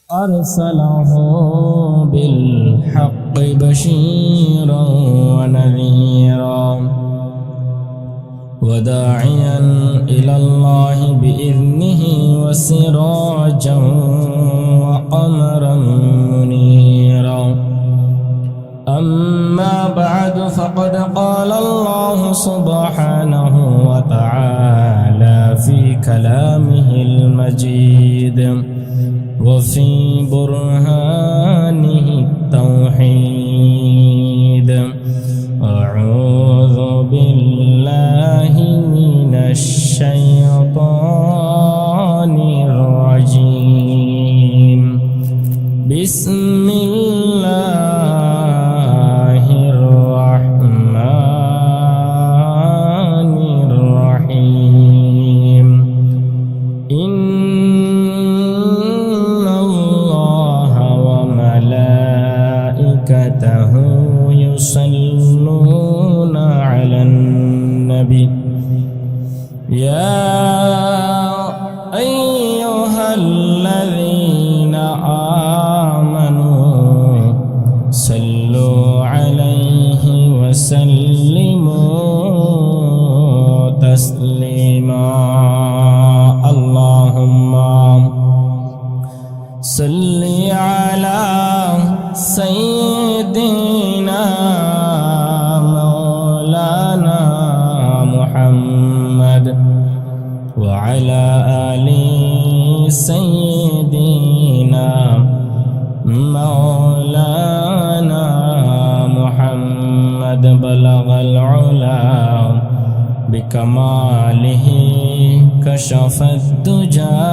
أرسله بالحق بشيرا ونذيرا وداعيا إلى الله بإذنه وسراجا وقمرا منيرا. أما بعد فقد قال الله سبحانه وتعالى في كلامه المجيد وفي برهانه التوحيد: أعوذ بالله من الشيطان الرجيم. بسم الله الرحمن الرحيم. إن الله وملائكته يصلون على النبي يا أيها الذين آمنوا صلوا عليه وسلموا تسليما. اللهم صل على سيدنا مولانا محمد وعلى آل سيدنا مولانا محمد. بلغ العلا بكماله كشف الدجى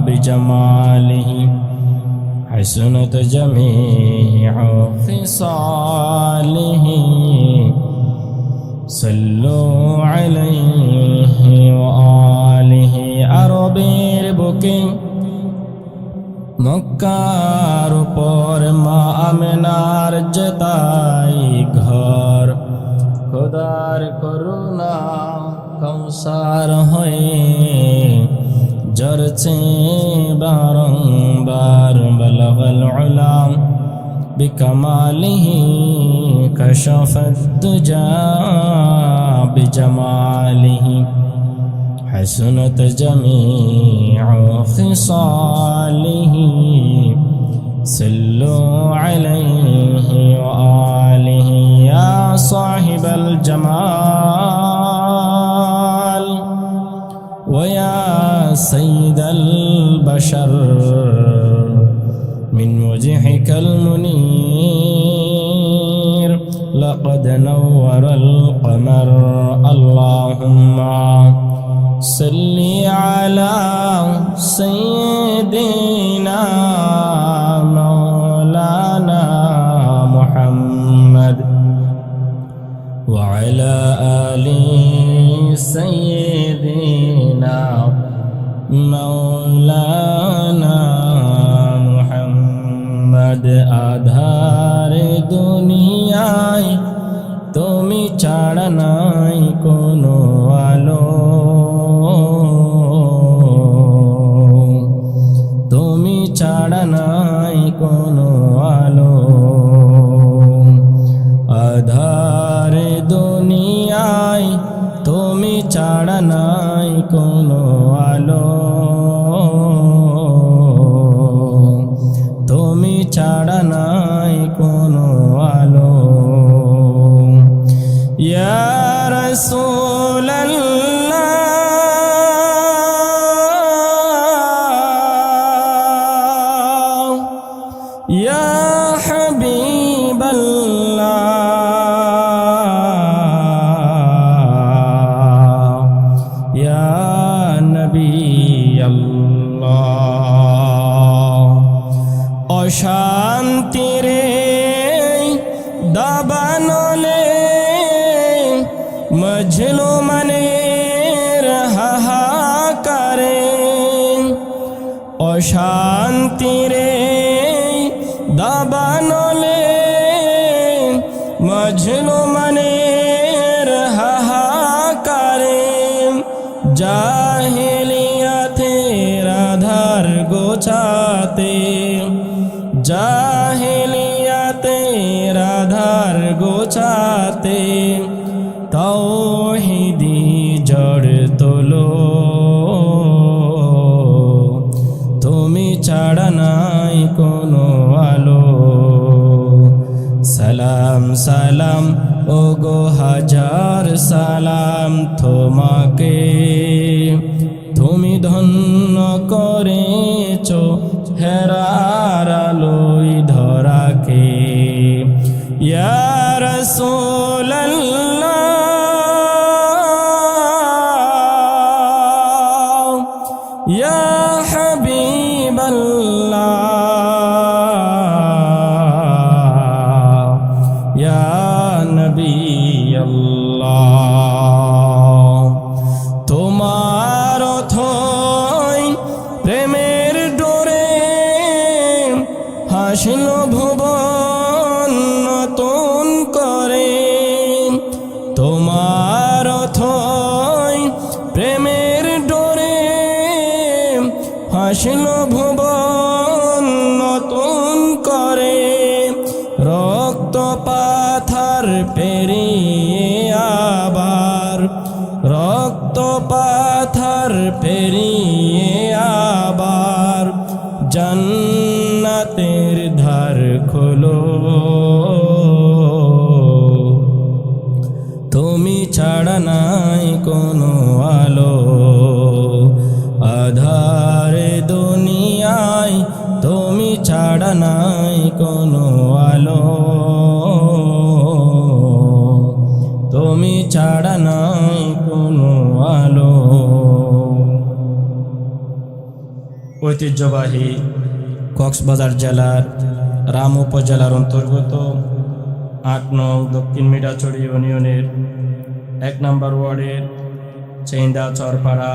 بجماله حسنت جميع خصاله. صلوا عليه وآله. আরবের বুকে মক্কার উপর মা আমেনার জেতাই ঘর, খোদার করুণা কৌসার হয়ে জরছে বারংবার। বলগল উলাম বিকমালিহি কশফত দুজা বিজমালিহি حسنت جميع خصاله. صلوا عليه وآله. يا صاحب الجمال ويا سيد البشر من وجهك المنير لقد نور القمر. اللهم صل على سيدنا مولانا محمد وعلى آل سيدنا مولانا محمد. আধার দুনিয়ায় তুমি ছাড়া নাই কোনো আলো, তুমি ছাড়া নাই কোনো আলো। আধার দুনিয়ায় তুমি ছাড়া নাই কোনো আলো, তুমি ছাড়া নাই কোনো আলো। ইয়া রাসূলাল্লাহ ইয়া হাবিবাল্লাহ ইয়া নবিয়াল্লাহ। অশান্তির দাবানলে মজলুমানের হাহাকারে, অশান্তির দাবানলে মজলুমানের হাহাকারে। জাহিলিয়াতের আধার গোছা গোছাতে, জাহেলিয়াতে রাধার গোছাতে, তাওহীদি জড় তোলো, তুমি ছাড়া নাই কোনো আলো। সালাম সালাম ওগো হাজার সালাম তোমাকে, তুমি ধন্য করেছো হেরার আলোয় ধরাকে। ইয়া রাসূলাল্লাহ, ইয়া হাবিবাল্লাহ, ইয়া নবিয়াল্লাহ। তোমার অথই প্রেমের ডোরে হাসিল ভুবন নতুন করে, তোমার অথই প্রেমের ডোরে হাসিল ভুবন নতুন করে। রক্ত পাথর পেরিয়ে আবার, রক্ত পাথর পেরিয়ে আবার জান্নাতের দ্বার খোলো, তুমি ছাড়া নাই কোনো আলো। আধারে দুনিয়ায় তুমি ছাড়া নাই কোনো আলো, তুমি ছাড়া নাই কোনো আলো। ঐতিহ্যবাহী কক্সবাজার জেলার রাম উপজেলার অন্তর্গত ৮ নং দক্ষিণ মিঠাছড়ি ইউনিয়নের ১ নম্বর ওয়ার্ডের চেইন্দা চরপাড়া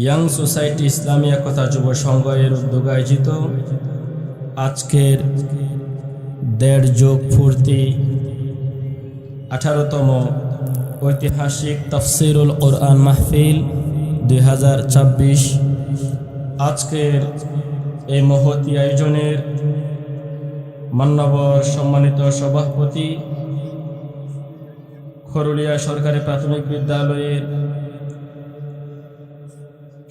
ইয়াং সোসাইটি ইসলামী একতা যুব সংঘ এর উদ্যোগে আয়োজিত আজকের ১.৫ যোগ ফুর্তি 18তম ঐতিহাসিক তাফসিরুল কোরআন মাহফিল ২০২৬। আজকের এই মহতী আয়োজনের মান্যবর সম্মানিত সভাপতি, খরুলিয়া সরকারি প্রাথমিক বিদ্যালয়ের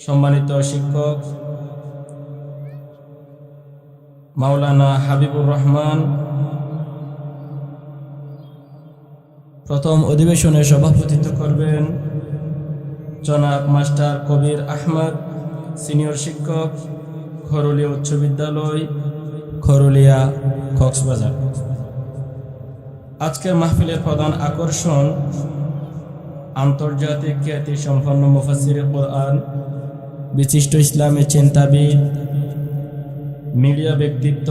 সম্মানিত শিক্ষক মাওলানা হাবিবুর রহমান, প্রথম অধিবেশনে সভাপতিত্ব করবেন জনাব মাস্টার কবির আহমদ, সিনিয়র শিক্ষক, খরুলিয়া উচ্চ বিদ্যালয়, খরুলিয়া, কক্সবাজার। আজকের মাহফিলের প্রধান আকর্ষণ আন্তর্জাতিক খ্যাতি সম্পন্ন মুফাসসিরে কোরআন, বিশিষ্ট ইসলামী চিন্তাবিদ, মিডিয়া ব্যক্তিত্ব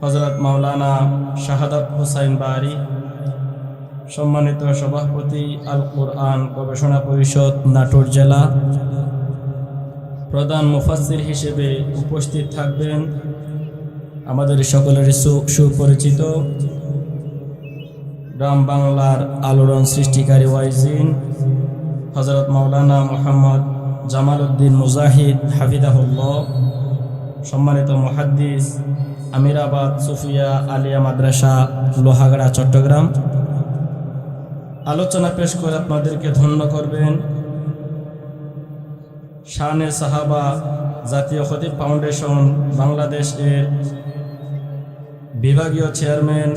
হযরত মাওলানা শাহাদাত হোসাইন বারী, সম্মানিত সভাপতি আল কোরআন গবেষণা পরিষদ নাটোর জেলা। প্রধান মুফাসসির হিসেবে উপস্থিত থাকবেন আমাদের সকলের সুপরিচিত গ্রাম বাংলার আলোড়ন সৃষ্টিকারী ওয়াইজিন হযরত মাওলানা মুহাম্মদ জামাল উদ্দিন মুজাহিদ হাফিজাহুল্লাহ, সম্মানিত মুহাদ্দিস আমিরাবাদ সুফিয়া আলিয়া মাদ্রাসা লোহাগড়া চট্টগ্রাম। আলোচনা পেশ করে আপনাদেরকে ধন্য করবেন শানে সাহাবা জাতীয় খতিব ফাউন্ডেশন বাংলাদেশ এর বিভাগীয় চেয়ারম্যান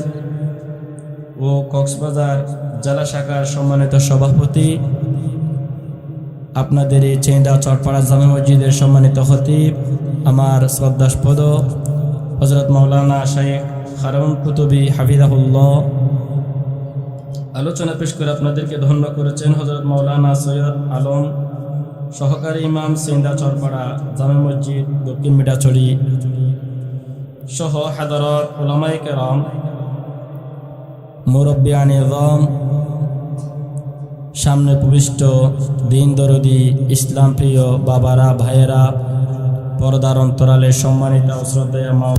ও কক্সবাজার জেলা শাখার সম্মানিত সভাপতি, আপনাদের এই চেইন্দা চরপাড়া জামে মসজিদের সম্মানিত খতিব আমার শ্রদ্ধাস্পদ হযরত মাওলানা শাইখ হারুন কুতুবী হাফিজাহুল্লাহ। আলোচনা পেশ করে আপনাদেরকে ধন্য করেছেন হযরত মাওলানা সৈয়দ আলম, সহকারী ইমাম চেইন্দা চরপাড়া জামে মসজিদ দক্ষিণ মিঠাছড়ি সহ হাযরত উলামায়ে কেরাম, মুরব্বিয়ানে ইযম, সামনে প্রবিষ্ট দিন দরদি ইসলাম প্রিয় বাবারা, ভাইয়েরা, পর্দার অন্তরালে সম্মানিত শ্রদ্ধেয় মা,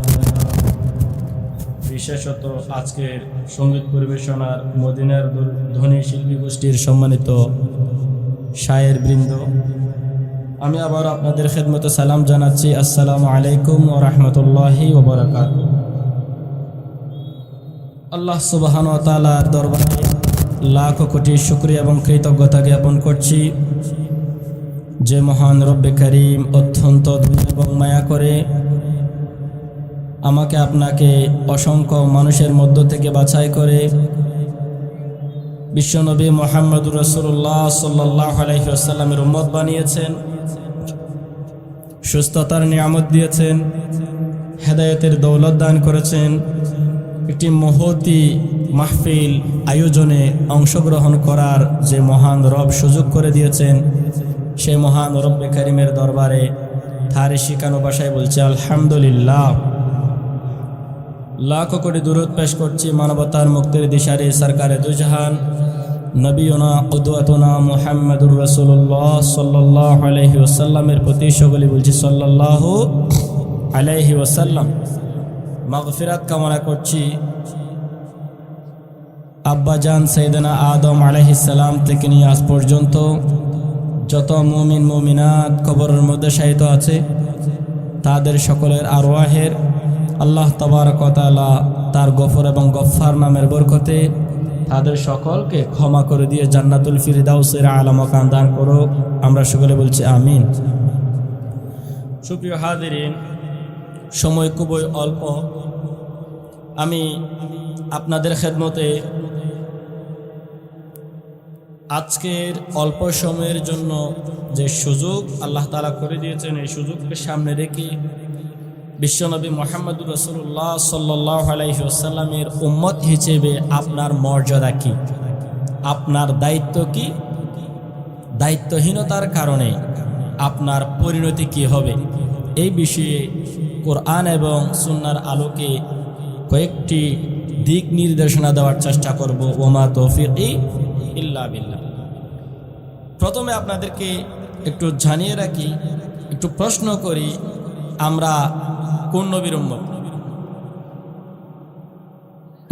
বিশেষত আজকের সঙ্গীত পরিবেশনার মদিনার ধনী শিল্পী গোষ্ঠীর সম্মানিত শায়ের বৃন্দ, আমি আবার আপনাদের খেদমতে সালাম জানাচ্ছি। আসসালামু আলাইকুম ওয়া রাহমাতুল্লাহি ওয়া বারাকাতুহু। আল্লাহ সুবহানাহু ওয়া তাআলার দরবারে লাখ কোটি শুকরিয়া এবং কৃতজ্ঞতা জ্ঞাপন করছি, যে মহান রব্বে কারীম অত্যন্ত দয়া এবং মায়া করে আমাকে আপনাকে অসংখ্য মানুষের মধ্য থেকে বাছাই করে বিশ্বনবী মুহাম্মদুর রাসূলুল্লাহ সাল্লাল্লাহু আলাইহি ওয়াসাল্লামের উম্মত বানিয়েছেন, সুস্থতার নিয়ামত দিয়েছেন, হেদায়েতের দৌলত দান করেছেন, একটি মহতি মাহফিল আয়োজনে অংশগ্রহণ করার যে মহান রব সুযোগ করে দিয়েছেন, সেই মহান রব্বে কারীমের দরবারে তারই শিখানো ভাষায় বলছে আলহামদুলিল্লাহ। লাখ কোটি দুরূদ পেশ করছি মানবতার মুক্তির দিশারি সরকারে দুজাহান নবীনা কুদওয়াতুনা মুহাম্মদুর রাসূলুল্লাহ সাল্লাল্লাহু আলাইহি ওয়াসাল্লামের প্রতি, সকলে বলছি সাল্লাল্লাহু আলাইহি ওয়াসাল্লাম। মাগফিরাত কামনা করছি আব্বাজান সাইয়েদনা আদম আলাইহিস সালাম থেকে নিয়ে আজ পর্যন্ত যত মুমিন মুমিনাত কবরের মধ্যে শায়িত আছে, তাদের সকলের আরওয়াহের আল্লাহ তাবারক ওয়া তাআলা তার গফর এবং গফফার নামের বরকতে তাদের সকলকে ক্ষমা করে দিয়ে জান্নাতুল ফিরদাউসের আলা মাকাম দান করুক। আমরা সকলে বলছি আমিন। সুপ্রিয় হাজিরিন, সময় খুবই অল্প। আমি আপনাদের খেদমতে আজকের অল্প সময়ের জন্য যে সুযোগ আল্লাহ তাআলা করে দিয়েছেন, এই সুযোগকে সামনে রেখে বিশ্বনবী মুহাম্মদুর রাসূলুল্লাহ সাল্লাল্লাহু আলাইহি ওয়াসাল্লামের উম্মত হিসেবে আপনার মর্যাদা কি, আপনার দায়িত্ব কি, দায়িত্বহীনতার কারণে আপনার পরিণতি কি হবে, এই বিষয়ে কোরআন এবং সুন্নাহর আলোকে কয়েকটি দিক নির্দেশনা দেওয়ার চেষ্টা করব। ওমা তৌফিকি ইল্লা বিল্লাহ। প্রথমে আপনাদেরকে একটু জানিয়ে রাখি, একটু প্রশ্ন করি, আমরা কোন নবীর উম্মত?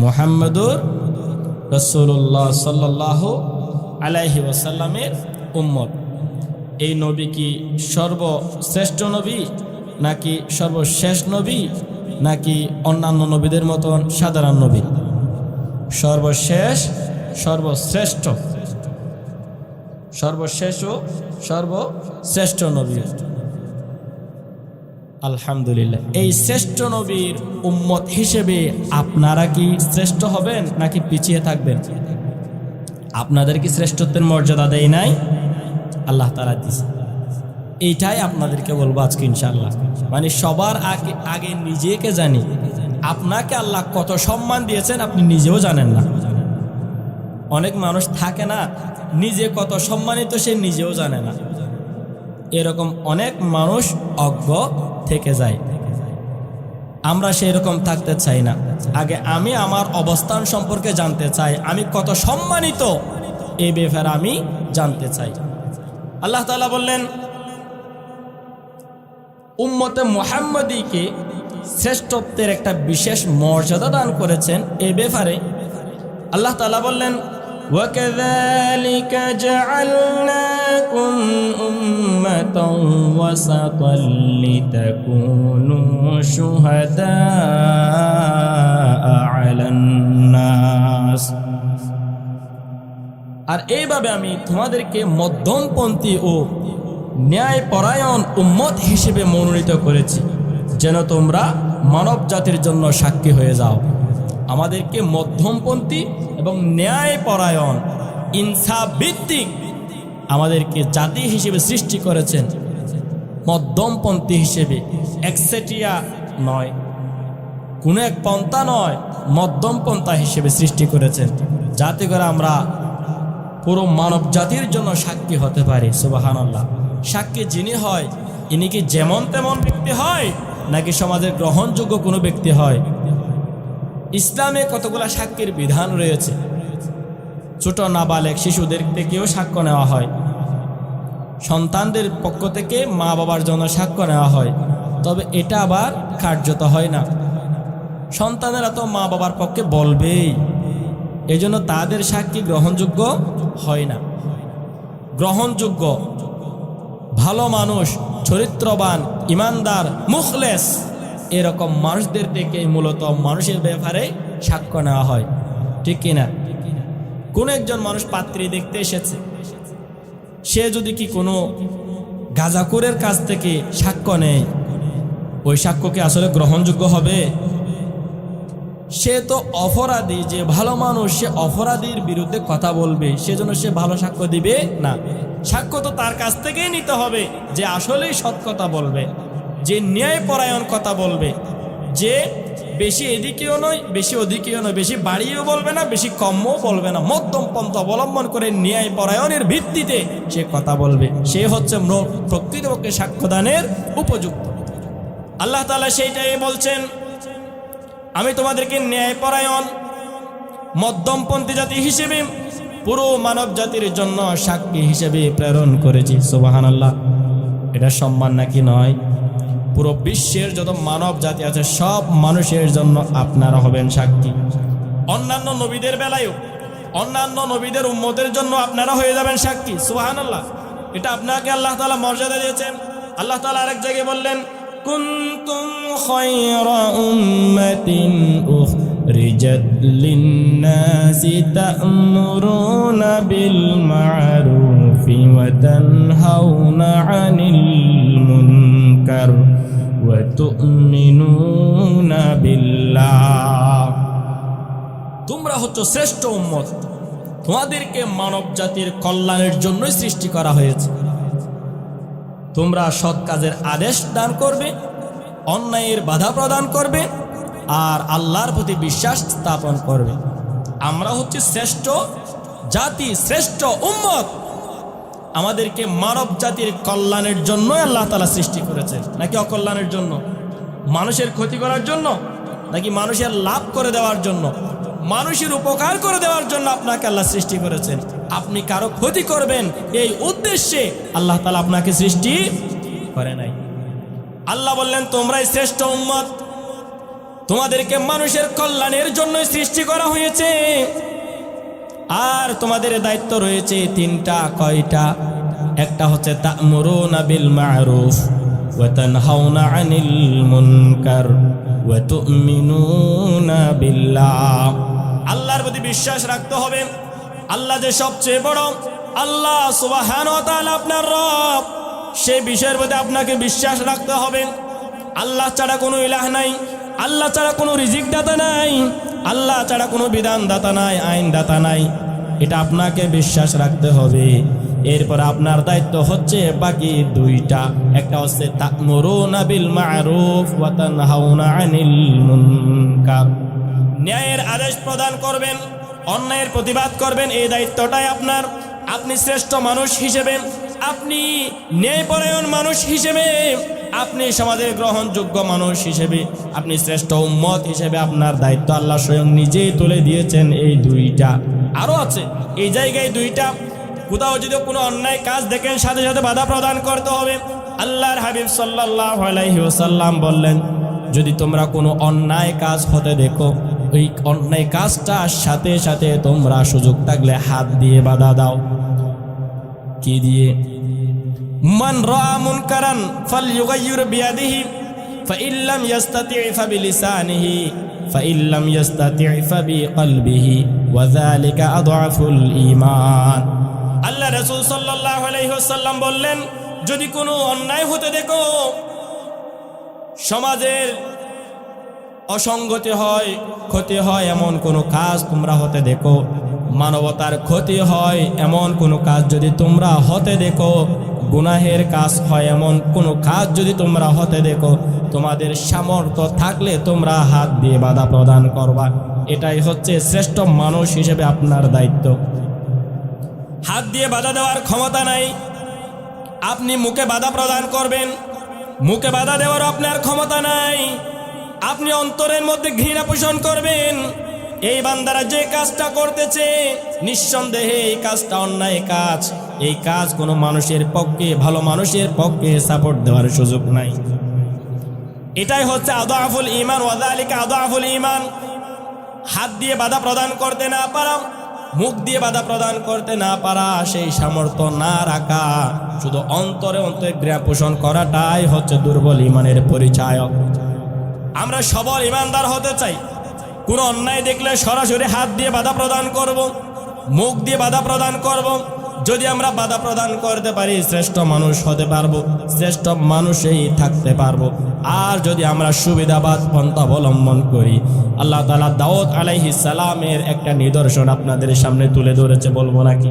মুহাম্মদুর রাসূলুল্লাহ সাল্লাল্লাহু আলাইহি ওয়াসাল্লামের উম্মত। এই নবী কি সর্বশ্রেষ্ঠ নবী, নাকি সর্বশেষ নবী, নাকি অন্যান্য নবীদের মতন সাধারণ নবী? সর্বশেষ, সর্বশ্রেষ্ঠ, সর্বশেষ ও সর্বশ্রেষ্ঠ নবী। আলহামদুলিল্লাহ। এই শ্রেষ্ঠ নবীর উম্মত হিসেবে আপনারা কি শ্রেষ্ঠ হবেন নাকি পিছিয়ে থাকবেন? আপনাদের কি শ্রেষ্ঠত্বের মর্যাদা দেয় নাই? আল্লাহ তাআলা দিয়েছে। এইটাই আপনাদেরকে বলবো আজকে ইনশাআল্লাহ। মানে সবার আগে নিজেকে জানি, আপনাকে আল্লাহ কত সম্মান দিয়েছেন আপনি নিজেও জানেন না। অনেক মানুষ থাকে না, নিজে কত সম্মানিত সে নিজেও জানে না। এরকম অনেক মানুষ অজ্ঞ থেকে যায়। আমরা সেই রকম থাকতে চাই না। আগে আমি আমার অবস্থান সম্পর্কে জানতে চাই, আমি কত সম্মানিত এই ব্যাপারে আমি জানতে চাই। আল্লাহ তাআলা বললেন উম্মতে মুহাম্মদীকে শ্রেষ্ঠত্বের একটা বিশেষ মর্যাদা দান করেছেন। এই ব্যাপারে আল্লাহ তাআলা বললেন وَكَذَلِكَ جَعَلْنَاكُمْ أُمَّةً وَسَطًا لِتَكُونُوا شُهَدَاءَ عَلَى النَّاسِ। আর এইভাবে আমি তোমাদেরকে মধ্যমপন্থী ও ন্যায়পরায়ণ উম্মত হিসেবে মনোনীত করেছি, যেন তোমরা মানব জাতির জন্য সাক্ষী হয়ে যাও। আমাদেরকে মধ্যমপন্থী এবং ন্যায়পরায়ণ, ইনসাফ ভিত্তিক আমাদেরকে জাতি হিসেবে সৃষ্টি করেছেন। মধ্যমপন্থী হিসেবে, একচেটিয়া নয়, কোনো এক পন্থা নয়, মধ্যম পন্থা হিসেবে সৃষ্টি করেছেন, যাতে করে আমরা পুরো মানব জাতির জন্য সাক্ষী হতে পারি। সুবহানাল্লাহ। সাক্ষী যিনি হয়, ইনি কি যেমন তেমন ব্যক্তি হয় নাকি সমাজের গ্রহণযোগ্য কোনো ব্যক্তি হয়? ইসলামে কতগুলা সাক্ষীর বিধান রয়েছে। ছোট নাবালেগ শিশুদের থেকেও সাক্ষ্য নেওয়া হয়, সন্তানদের পক্ষ থেকে মা বাবার জন্য সাক্ষ্য নেওয়া হয়, তবে এটা আবার কার্যত হয় না। সন্তানেরা তো মা বাবার পক্ষে বলবেই, এজন্য তাদের সাক্ষী গ্রহণযোগ্য হয় না। গ্রহণযোগ্য ভালো মানুষ, চরিত্রবান, ইমানদার, মুখলেস, এরকম মানুষদের থেকে মূলত মানুষের ব্যাপারে সাক্ষ্য নেওয়া হয়, ঠিক কিনা? কোন একজন মানুষ পাত্রী দেখতে এসেছে, সে যদি কি কোনো গাঁজাখোরের কাছ থেকে সাক্ষ্য নেয়, ওই সাক্ষ্য কি আসলে গ্রহণযোগ্য হবে? সে তো অপরাধী, যে ভালো মানুষ সে অপরাধীর বিরুদ্ধে কথা বলবে, সেজন্য সে ভালো সাক্ষ্য দিবে না। সাক্ষ্য তো তার কাছ থেকেই নিতে হবে যে আসলেই সৎ কথা বলবে, যে ন্যায়পরায়ণ কথা বলবে, যে বেশি এদিকেও নয় বেশি ওদিকেও নয়, বেশি বাড়িয়েও বলবে না বেশি কমও বলবে না, মধ্যম পন্থা অবলম্বন করে ন্যায়পরায়ণের ভিত্তিতে সে কথা বলবে, সে হচ্ছে প্রকৃতপক্ষে সাক্ষ্যদানের উপযুক্ত। আল্লাহ তাআলা সেইটাই বলছেন, আমি তোমাদেরকে ন্যায়পরায়ণ মধ্যমপন্থী জাতি হিসেবে পুরো মানব জাতির জন্য সাক্ষী হিসেবে প্রেরণ করেছি। সুবহানাল্লাহ, এটা সম্মান নাকি নয়? পুরো বিশ্বের যত মানব জাতি আছে সব মানুষের জন্য আপনারা হবেন সাক্ষী। অন্যান্য নবীদের বেলায়ও, অন্যান্য নবীদের উম্মতের জন্য আপনারা হয়ে যাবেন সাক্ষী। সুবহানাল্লাহ, এটা আপনাকে আল্লাহ তাআলা মর্যাদা দিয়েছেন। আল্লাহ তাআলা আরেক জায়গায় বললেন, কুনতুম খায়রা উম্মাতিন উখরিজাত লিন-নাসি তা'মুরুনা বিল মা'রুফি ওয়া তানহাউনা 'আনিল মুনকার ওয়া তু'মিনুনা বিল্লাহ। তোমরা হচ্ছে শ্রেষ্ঠ উম্মত, তোমাদেরকে মানব জাতির কল্যাণের জন্যই সৃষ্টি করা হয়েছে। তোমরা সৎ কাজের আদেশ দান করবে, অন্যায়ের বাধা প্রদান করবে, আর আল্লাহর প্রতি বিশ্বাস স্থাপন করবে। আমরা হচ্ছে শ্রেষ্ঠ জাতি, শ্রেষ্ঠ উম্মত। আমাদেরকে মানব জাতির কল্যাণের জন্য আল্লাহ তাআলা সৃষ্টি করেছেন, নাকি অকল্যাণের জন্য? মানুষের ক্ষতি করার জন্য নাকি মানুষের লাভ করে দেওয়ার জন্য? মানুষের উপকার করে দেওয়ার জন্য আপনাকে আল্লাহ সৃষ্টি করেছেন। আপনি কারো ক্ষতি করবেন এই উদ্দেশ্যে আল্লাহ তাআলা আপনাকে সৃষ্টি করে নাই। আল্লাহ বললেন, তোমরাই শ্রেষ্ঠ উম্মত, তোমাদেরকে মানুষের কল্যাণের জন্যই সৃষ্টি করা হয়েছে। আর তোমাদের দায়িত্ব রয়েছে তিনটা। কয়টা? একটা হচ্ছে তা'মুরুনা বিল মা'রুফ ওয়া তানহাউনা 'আনিল মুনকার ওয়া তু'মিনুনা বিল্লাহ। আল্লাহর প্রতি বিশ্বাস রাখতে হবে। আল্লাহ যে সবচেয়ে বড়, আল্লাহ সুবহানাহু ওয়া তাআলা আপনার রব, সেই বিষয়ের প্রতি আপনাকে বিশ্বাস রাখতে হবে। আল্লাহ ছাড়া কোনো ইলাহ নাই, আল্লাহ ছাড়া কোনো রিজিক দাতা নাই, আল্লাহ ছাড়া কোনো বিধান দাতা নাই, আইন দাতা নাই, এটা আপনাকে বিশ্বাস রাখতে হবে। এরপর আপনার দায়িত্ব হচ্ছে বাকি দুইটা। একটা হচ্ছে তা'মুরুনা বিল মা'রুফ ওয়া তানহাউনা 'আনিল মুনকার, ন্যায়ের আদেশ প্রদান করবেন, অন্যায়ের প্রতিবাদ করবেন, এই দায়িত্বটাই আপনার। আপনি শ্রেষ্ঠ মানুষ হিসেবে, আপনি ন্যায়পরায়ণ মানুষ হিসেবে, আপনি সমাজের গ্রহণযোগ্য মানুষ হিসেবে, আপনি শ্রেষ্ঠ উম্মত হিসেবে আপনার দায়িত্ব আল্লাহ স্বয়ং নিজেই তুলে দিয়েছেন। এই দুইটা আরও আছে, এই জায়গায় দুইটা। কোথাও যদি কোনো অন্যায় কাজ দেখেন সাথে সাথে বাধা প্রদান করতে হবে। আল্লাহর হাবিব সাল্লাল্লাহু আলাইহি ওয়াসাল্লাম বললেন, যদি তোমরা কোনো অন্যায় কাজ হতে দেখো, ওই অন্যায় কাজটার সাথে সাথে তোমরা সুযোগ থাকলে হাত দিয়ে বাধা দাও। কি দিয়ে? মান রাআ মুনকারান ফালইউগাইয়ির বিয়াদিহি ফাইন লাম ইস্তাতি' ফাবিলিসানিহি ফাইন লাম ইস্তাতি' ফাবিকলবিহি ওয়া যালিকা আদআফুল ঈমান। আল্লাহ রাসূল সাল্লাল্লাহু আলাইহি ওয়াসাল্লাম বললেন, যদি কোনো অন্যায় হতে দেখো, সমাজের অসঙ্গতি হয়, ক্ষতি হয় এমন কোনো কাজ তোমরা হতে দেখো, মানবতার ক্ষতি হয় এমন কোনো কাজ যদি তোমরা হতে দেখো, গুনাহের কাজ হয় এমন কোনো কাজ যদি তোমরা হতে দেখো, তোমাদের সামর্থ্য থাকলে তোমরা হাত দিয়ে বাধা প্রদান করবা। এটাই হচ্ছে শ্রেষ্ঠ মানুষ হিসেবে আপনার দায়িত্ব। হাত দিয়ে বাধা দেওয়ার ক্ষমতা নাই, আপনি মুখে বাধা প্রদান করবেন, মুখে বাধা দেওয়ার আপনার ক্ষমতা নাই। আপনি অন্তরের মধ্যে ঘৃণা পোষণ করবেন, এই বান্দারা যে কাজটা করতেছে নিঃসন্দেহে এই কাজটা অন্যায় কাজ, এই কাজ কোনো মানুষের পক্ষে, ভালো মানুষের পক্ষে সাপোর্ট দেওয়ার সুযোগ নাই। এটাই হচ্ছে আদআফুল ঈমান, ওয়া যালিকা আদআফুল ঈমান। হাত দিয়ে বাধা প্রদান করতে না পারা, মুখ দিয়ে বাধা প্রদান করতে না পারা, সেই সামর্থ্য না রাখা, শুধু অন্তরে অন্তরে ঘৃণা পোষণ করাটাই হচ্ছে দুর্বল ইমানের পরিচায়ক। আমরা সবল ইমানদার হতে চাই, কোনো অন্যায় দেখলে সরাসরি হাত দিয়ে বাধা প্রদান করব, মুখ দিয়ে বাধা প্রদান করব। যদি আমরা বাধা প্রদান করতে পারি শ্রেষ্ঠ মানুষ হতে পারবো, শ্রেষ্ঠ মানুষই থাকতে পারবো। আর যদি আমরা সুবিধাবাদ পন্থা অবলম্বন করি, আল্লাহ তাআলা দাউদ আলাইহিস সালামের একটা নিদর্শন আপনাদের সামনে তুলে ধরেছে, বলবো নাকি?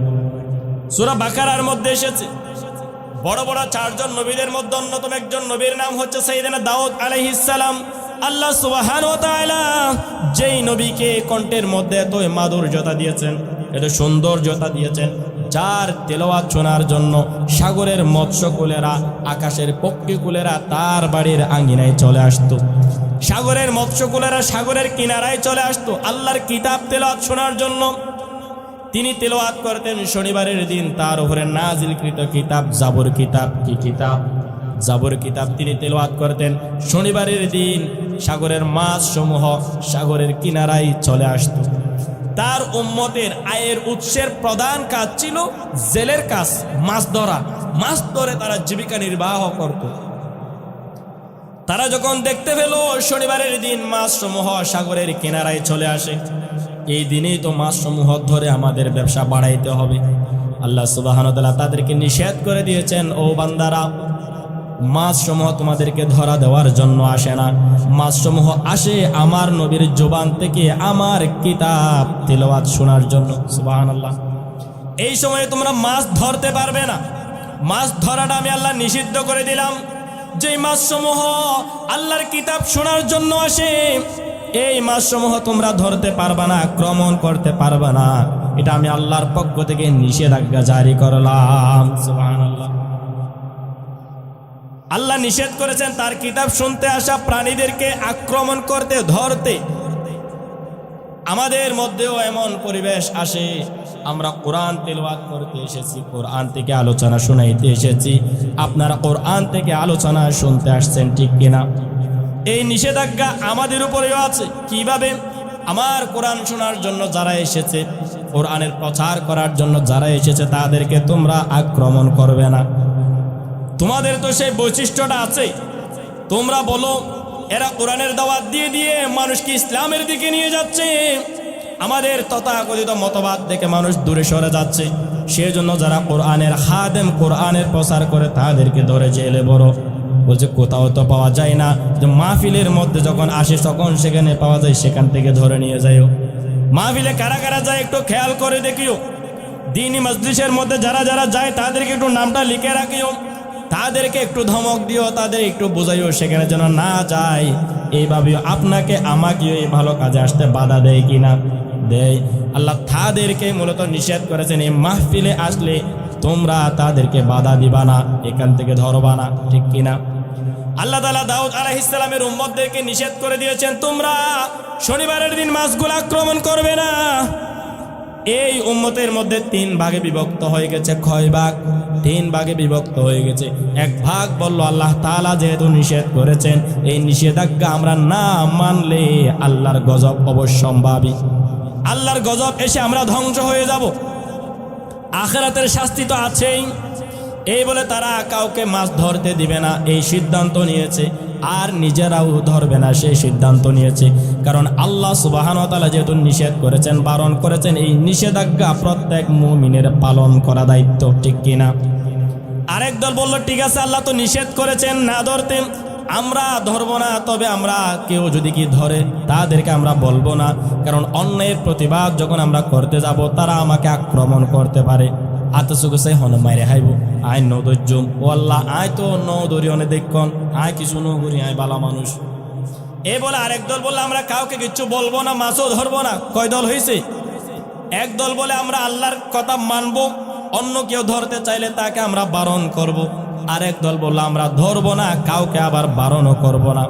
সূরা বাকারার মধ্যে এসেছে, বড় বড় চারজন নবীদের মধ্যে অন্যতম একজন নবীর নাম হচ্ছে সাইয়েদনা দাউদ আলাইহিস সালাম। আল্লাহ সুবহানাহু ওয়া তাআলা যেই নবীকে কণ্ঠের মধ্যে এত মাধুর্যতা দিয়েছেন, এত সৌন্দর্যতা দিয়েছেন, যার তেলাওয়াত শোনার জন্য সাগরের মৎস্যকুলেরা, আকাশের পক্ষীকুলেরা তার বাড়ির আঙ্গিনায় চলে আসতো। সাগরের মৎস্যকুলেরা সাগরের কিনারায় চলে আসতো আল্লাহর কিতাব তেলাওয়াত শোনার জন্য। তিনি তেলাওয়াত করতেন শনিবারের দিন, তার উপরে নাজিলকৃত কিতাব জাবর কিতাব। কি কিতাব? জাবর কিতাব তিনি তেলাওয়াত করতেন। শনিবারের দিন সাগরের মাছ সমূহ সাগরের কিনারায় চলে আসতো। তার উম্মতের আয়ের উৎসের প্রধান কাজ ছিল জেলের কাজ, মাছ ধরা। মাছ ধরে তারা জীবিকা নির্বাহ করত। তারা যখন দেখতে পেল শনিবারের দিন মাছ সমূহ সাগরের কিনারায় চলে আসে, এই দিনেই তো মাছ সমূহ ধরে আমাদের ব্যবসা বাড়াইতে হবে। আল্লাহ সুবহানাহু ওয়া তাআলা তাদেরকে নিষেধ করে দিয়েছেন, ও বান্দারা, মাছ সমূহ তোমাদেরকে ধরা দেওয়ার জন্য আসে না, মাছ সমূহ আসে আমার নবীর জবান থেকে আমার কিতাব তেলাওয়াত শোনার জন্য। সুবহানাল্লাহ। এই সময়ে তোমরা মাছ ধরতে পারবে না, মাছ ধরাটা আমি আল্লাহ নিষিদ্ধ করে দিলাম। যেই মাছ সমূহ আল্লাহর কিতাব শোনার জন্য আসে, এই মাছ সমূহ তোমরা ধরতে পারবে না, আক্রমণ করতে পারবে না, এটা আমি আল্লাহর পক্ষ থেকে নিষেধাজ্ঞা জারি করলাম। সুবহানাল্লাহ। আল্লাহ নিষেধ করেছেন তার কিতাব শুনতে আসা প্রাণীদেরকে আক্রমণ করতে, ধরতে। আমাদের মধ্যেও এমন পরিবেশ আসে, আমরা কোরআন তেলাওয়াত করতে এসেছি, কোরআন থেকে আলোচনা শোনাইতে এসেছি, আপনারা কোরআন থেকে আলোচনা শুনতে আসছেন, ঠিক কিনা? এই নিষেধাজ্ঞা আমাদের উপরেও আছে। কিভাবে? আমার কোরআন শোনার জন্য যারা এসেছে, কোরআনের প্রচার করার জন্য যারা এসেছে, তাদেরকে তোমরা আক্রমণ করবে না। তোমাদের তো সেই বৈশিষ্ট্যটা আছে। তোমরা বলো এরা কোরআনের দাওয়াত দিয়ে দিয়ে মানুষকে ইসলামের দিকে নিয়ে যাচ্ছে, আমাদের তথাকথিত মতবাদ থেকে মানুষ দূরে সরে যাচ্ছে। সেজন্য যারা কোরআনের খাদেম, কোরআনের প্রচার করে, তাদেরকে ধরে জেলে বড় বলছে, কোথাও তো পাওয়া যায় না, যে মাহফিলের মধ্যে যখন আসে তখন সেখানে পাওয়া যায়, সেখান থেকে ধরে নিয়ে যাইও। মাহফিলে কারা কারা যায় একটু খেয়াল করে দেখিও। দ্বীনি মজলিসের মধ্যে যারা যারা যায় তাদেরকে একটু নামটা লিখে রাখিও, তাদেরকে একটু ধমক দিও, তাদের একটু বোঝাইও সেখানে যেন না যায়। এইভাবে আপনাকে আমাকেও এই ভালো কাজে আসতে বাধা দেয় কিনা? দেয়। আল্লাহ তাদেরকে মূলত নিষেধ করেছেন, এই মাহফিলে আসলে তোমরা তাদেরকে বাধা দিবা না, এখান থেকে ধরবা না, ঠিক কিনা? আল্লাহ তাআলা দাউদ আলাইহিস সালামের উম্মতদেরকে নিষেধ করে দিয়েছেন, তোমরা শনিবারের দিন মাছগুলো আক্রমণ করবে না। এই উম্মতের মধ্যে 3 ভাগে বিভক্ত হয়ে গেছে। কয় ভাগ? 3 ভাগে বিভক্ত হয়ে গেছে। এক ভাগ বলল আল্লাহ তাআলা যেহেতু নিষেধ করেছেন, এই নিষেধাজ্ঞা আমরা না মানলে আল্লাহর গজব অবশ্যম্ভাবী। আল্লাহর গজব এসে আমরা ধ্বংস হয়ে যাব, আখিরাতের শাস্তি তো আছেই। এই বলে তারা কাউকে মাছ ধরতে দিবে না, এই সিদ্ধান্ত নিয়েছে। আর নিজেরাও ধরবে না, সেই সিদ্ধান্ত নিয়েছে। কারণ আল্লাহ সুবহানাহু ওয়া তাআলা যেহেতু নিষেধ করেছেন, বারণ করেছেন, এই নিষেধাজ্ঞা প্রত্যেক মুমিনের পালন করা দায়িত্ব, ঠিক কিনা? আরেক দল বলল, ঠিক আছে আল্লাহ তো নিষেধ করেছেন না ধরতে, আমরা ধরবো না। তবে আমরা কেউ যদি কি ধরে তাদেরকে আমরা বলবো না, কারণ অন্যের প্রতিবাদ যখন আমরা করতে যাব তারা আমাকে আক্রমণ করতে পারে। আতসুগসে হন মাইরে হাইব আয় নদর্জম, ও আল্লাহ আয় তো নদরি অনেক দেখুন, আয় কিছু নগরি, আয় বালা মানুষ। এই বলে আরেক দল বললে আমরা কাউকে কিচ্ছু বলবো না, মাছও ধরবো না। কয় দল হয়েছে? এক দল বলে আমরা আল্লাহর কথা মানবো, অন্য কেউ ধরতে চাইলে তাকে আমরা বারণ করব। আরেক দল বললো আমরা ধরবো না, কাউকে আবার বারণও করব না।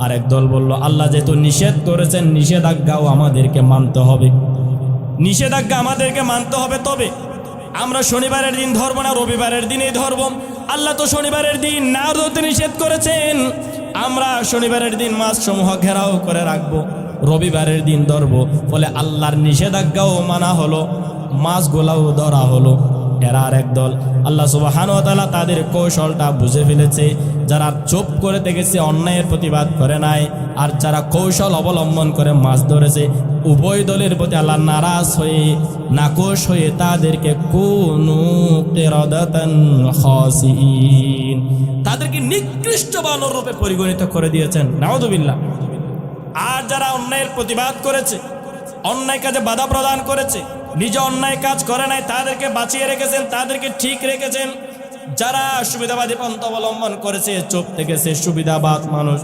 আরেক দল বলল আল্লাহ যেহেতু নিষেধ করেছেন, নিষেধাজ্ঞাও আমাদেরকে মানতে হবে, নিষেধাজ্ঞা আমাদেরকে মানতে হবে। তবে আমরা শনিবারের দিন ধরবো না, রবিবারের দিনেই ধরবো। আল্লাহ তো শনিবারের দিন না ধরতে নিষেধ করেছেন, আমরা শনিবারের দিন মাছ সমূহ ঘেরাও করে রাখবো। রবিবারের দিন ধরবো, ফলে আল্লাহর নিষেধাজ্ঞাও মানা হলো, মাছগুলাও ধরা হলো। এরা আর এক দল, আল্লাহ সুবহানাহু ওয়া তাআলা তাদের কৌশলটা বুঝে ফেলেছে। যারা চুপ করে দেখেছে, অন্যায়ের প্রতিবাদ করে নাই, আর যারা কৌশল অবলম্বন করে মাছ ধরেছে, উভয় দলের প্রতি আল্লাহ নারাজ হয়ে নাকশ হয়ে তাদেরকে কুনু কিরাদাতান খাসিন, তাদেরকে নিকৃষ্ট বানর রূপে পরিগণিত করে দিয়েছেন। নাউযুবিল্লাহ। আর যারা অন্যায়ের প্রতিবাদ করেছে, অন্যায় কাজে বাধা প্রদান করেছে, নিজে অন্যায় কাজ করে নাই, তাদেরকে বাঁচিয়ে রেখেছেন, তাদেরকে ঠিক রেখেছেন। যারা সুবিধাবাদী পন্থা অবলম্বন করেছে, চুপ থেকেছে, সুবিধাবাদ মানুষ,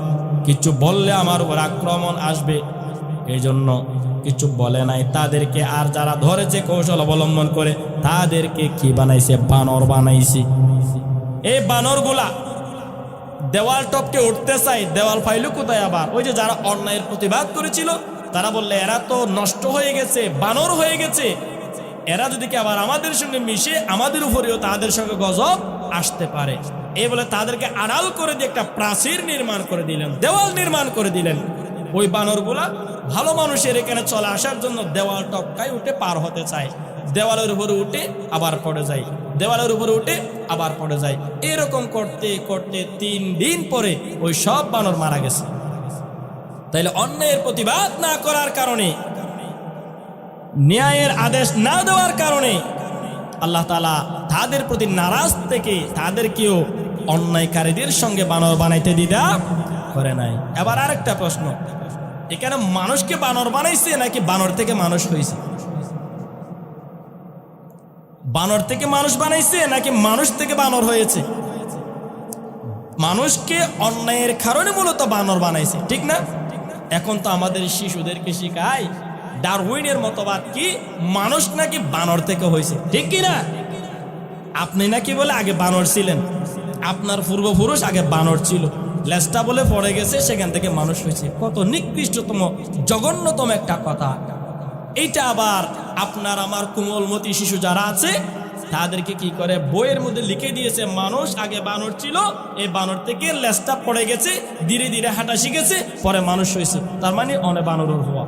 কিছু বললে আমার উপর আক্রমণ আসবে, এই জন্য কিছু বলে নাই তাদেরকে। আর যারা ধরেছে কৌশল অবলম্বন করে, তাদেরকে কি বানাইছে? বানর বানাইছে। এই বানরগুলা দেওয়াল টপকে উঠতে চাই, দেওয়াল ফাইলু কোথায়? আবার ওই যে যারা অন্যায়ের প্রতিবাদ করেছিল, তারা বললে এরা তো নষ্ট হয়ে গেছে, বানর হয়ে গেছে, এরা যদি কি আবার আমাদের সঙ্গে মিশে, আমাদের উপরেও তাদের সঙ্গে গজব আসতে পারে, এই বলে তাদেরকে আড়াল করে দিয়ে একটা প্রাচীর নির্মাণ করে দিলেন, দেওয়াল নির্মাণ করে দিলেন। ওই বানরগুলা ভালো মানুষের এখানে চলে আসার জন্য দেওয়াল টপকায় উঠে পার হতে চায়, দেওয়ালের উপরে উঠে আবার পড়ে যায়, দেওয়ালের উপরে উঠে আবার পড়ে যায়। এরকম করতে করতে 3 দিন পরে ওই সব বানর মারা গেছে। তাইলে অন্যায়ের প্রতিবাদ না করার কারণে, ন্যায়ের আদেশ না দেওয়ার কারণে আল্লাহ তাআলা তাদের প্রতি নারাজ থেকে তাদেরকেও অন্যায়কারীদের সঙ্গে বানর বানাইতে দ্বিধা করে নাই। এবার আরেকটা প্রশ্ন, এখানে মানুষকে বানর বানাইছে নাকি বানর থেকে মানুষ হয়েছে? বানর থেকে মানুষ বানাইছে নাকি মানুষ থেকে বানর হয়েছে? মানুষকে অন্যায়ের কারণে মূলত বানর বানাইছে, ঠিক না? এখন তো আমাদের শিশুদেরকে শিখায় ডারউইনের মতবাদ কি, মানুষ নাকি বানর থেকে হয়েছে, ঠিক কি না? আপনি নাকি বলে আগে বানর ছিলেন, আপনার পূর্বপুরুষ আগে বানর ছিল, লেজটা বলে পড়ে গেছে, সেখান থেকে মানুষ হয়েছে। কত নিকৃষ্টতম, জঘন্যতম একটা কথা। এইটা আবার আপনার আমার কোমলমতি শিশু যারা আছে, তাদেরকে কি করে বইয়ের মধ্যে লিখে দিয়েছে, মানুষ আগে বানর ছিল, এই বানর থেকে লেজটা পড়ে গেছে, ধীরে ধীরে হাঁটা শিখেছে, পরে মানুষ হয়েছে। তার মানে বানরের হওয়া,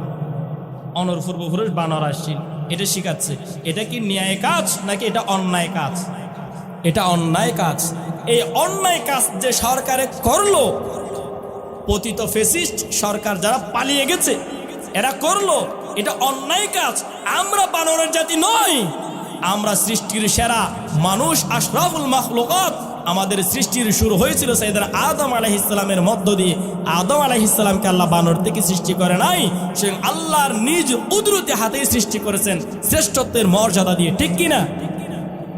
অনর পূর্বপুরুষ বানর আসছিল, এটা শিখাচ্ছে। এটা কি ন্যায় কাজ নাকি এটা অন্যায় কাজ? এটা অন্যায় কাজ। এই অন্যায় কাজ যে সরকারে করলো, পতিত ফ্যাসিস্ট সরকার যারা পালিয়ে গেছে এরা করলো, এটা অন্যায় কাজ। আমরা বানরের জাতি নই, আমরা সৃষ্টির সেরা মানুষ, আশরাফুল মাখলুকাত। আমাদের সৃষ্টির শুরু হয়েছিল সাইয়েদনা আদম আলাইহিস সালামের মধ্য দিয়ে। আদম আলাইহিস সালামকে আল্লাহ বানর থেকে সৃষ্টি করে নাই, সে আল্লাহর নিজ কুদরতি হাতেই সৃষ্টি করেছেন, শ্রেষ্ঠত্বের মর্যাদা দিয়ে, ঠিক কিনা?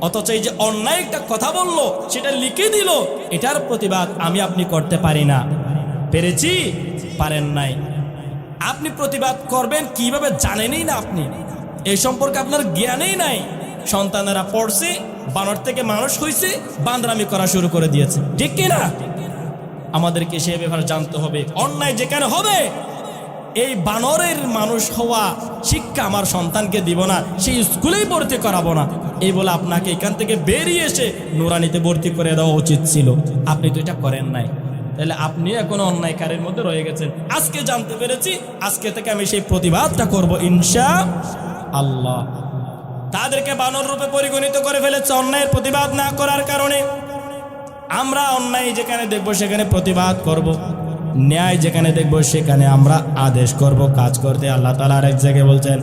অথচ এই যে অন্যায় একটা কথা বললো, সেটা লিখে দিল, এটার প্রতিবাদ আমি আপনি করতে পারি না। পেরেছি? পারেন নাই। আপনি প্রতিবাদ করবেন কিভাবে জানেনই না, আপনি এই সম্পর্কে আপনার জ্ঞানেই নাই। সন্তানেরা পড়ছে, বানর থেকে মানুষ হয়েছে, বান্দরামি করা শুরু করে দিয়েছে, ঠিক কিনা? আমাদেরকে সে ব্যাপারে জানতে হবে। অন্যায় যেখানে হবে, এই বানরের মানুষ হওয়া শিক্ষা আমার সন্তানকে দিব না, সেই স্কুলেই ভর্তি করাবো না, এই বলে আপনাকে এখান থেকে বেরিয়ে এসে নুরানিতে ভর্তি করে দেওয়া উচিত ছিল। আপনি তো এটা করেন নাই, তাহলে আপনি এখন অন্যায়কারীর মধ্যে রয়ে গেছেন। আজকে জানতে পেরেছি, আজকে থেকে আমি সেই প্রতিবাদটা করব ইনশাআল্লাহ। তাদেরকে বানর রূপে পরিগণিত করে ফেলেছে অন্যায়ের প্রতিবাদ না করার কারণে। আমরা অন্যায় যেখানে দেখবো সেখানে প্রতিবাদ করব, ন্যায় যেখানে দেখবো সেখানে আমরা আদেশ করব কাজ করতে। আল্লাহ তাআলা আরেক জায়গায় বলছেন,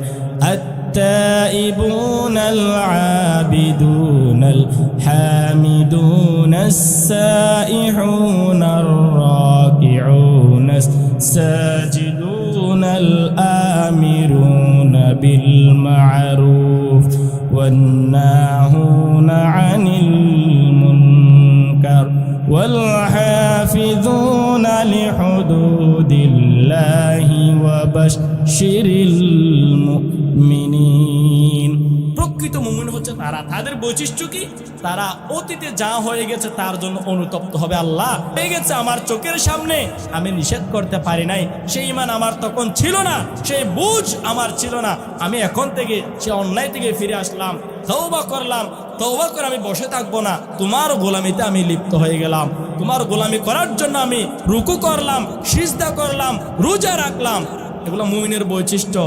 التائبون العابدون الحامدون السائحون الراكعون الساجدون الآمرون بالمعروف والناهون عن المنكر والحافظون لحدود الله وبشر المؤمنين। প্রকৃত মুমিন হচ্ছে তারা, তাদের বৈশিষ্ট্য কি? তারা অতীতে যা হয়ে গেছে তার জন্য অনুতপ্ত হবে। আল্লাহ হয়ে গেছে আমার চোখের সামনে, আমি নিষেধ করতে পারি নাই, সেই ঈমান আমার তখন ছিল না, সেই বুঝ আমার ছিল না, আমি এখন থেকে সে অন্যায় থেকে ফিরে আসলাম, তওবা করলাম, তওবা করে আমি বসে থাকবো না, তোমার গোলামিতে আমি লিপ্ত হয়ে গেলাম, তোমার গোলামি করার জন্য আমি রুকু করলাম, সিজদা করলাম, রোজা রাখলাম। এগুলো মুমিনের বৈশিষ্ট্য।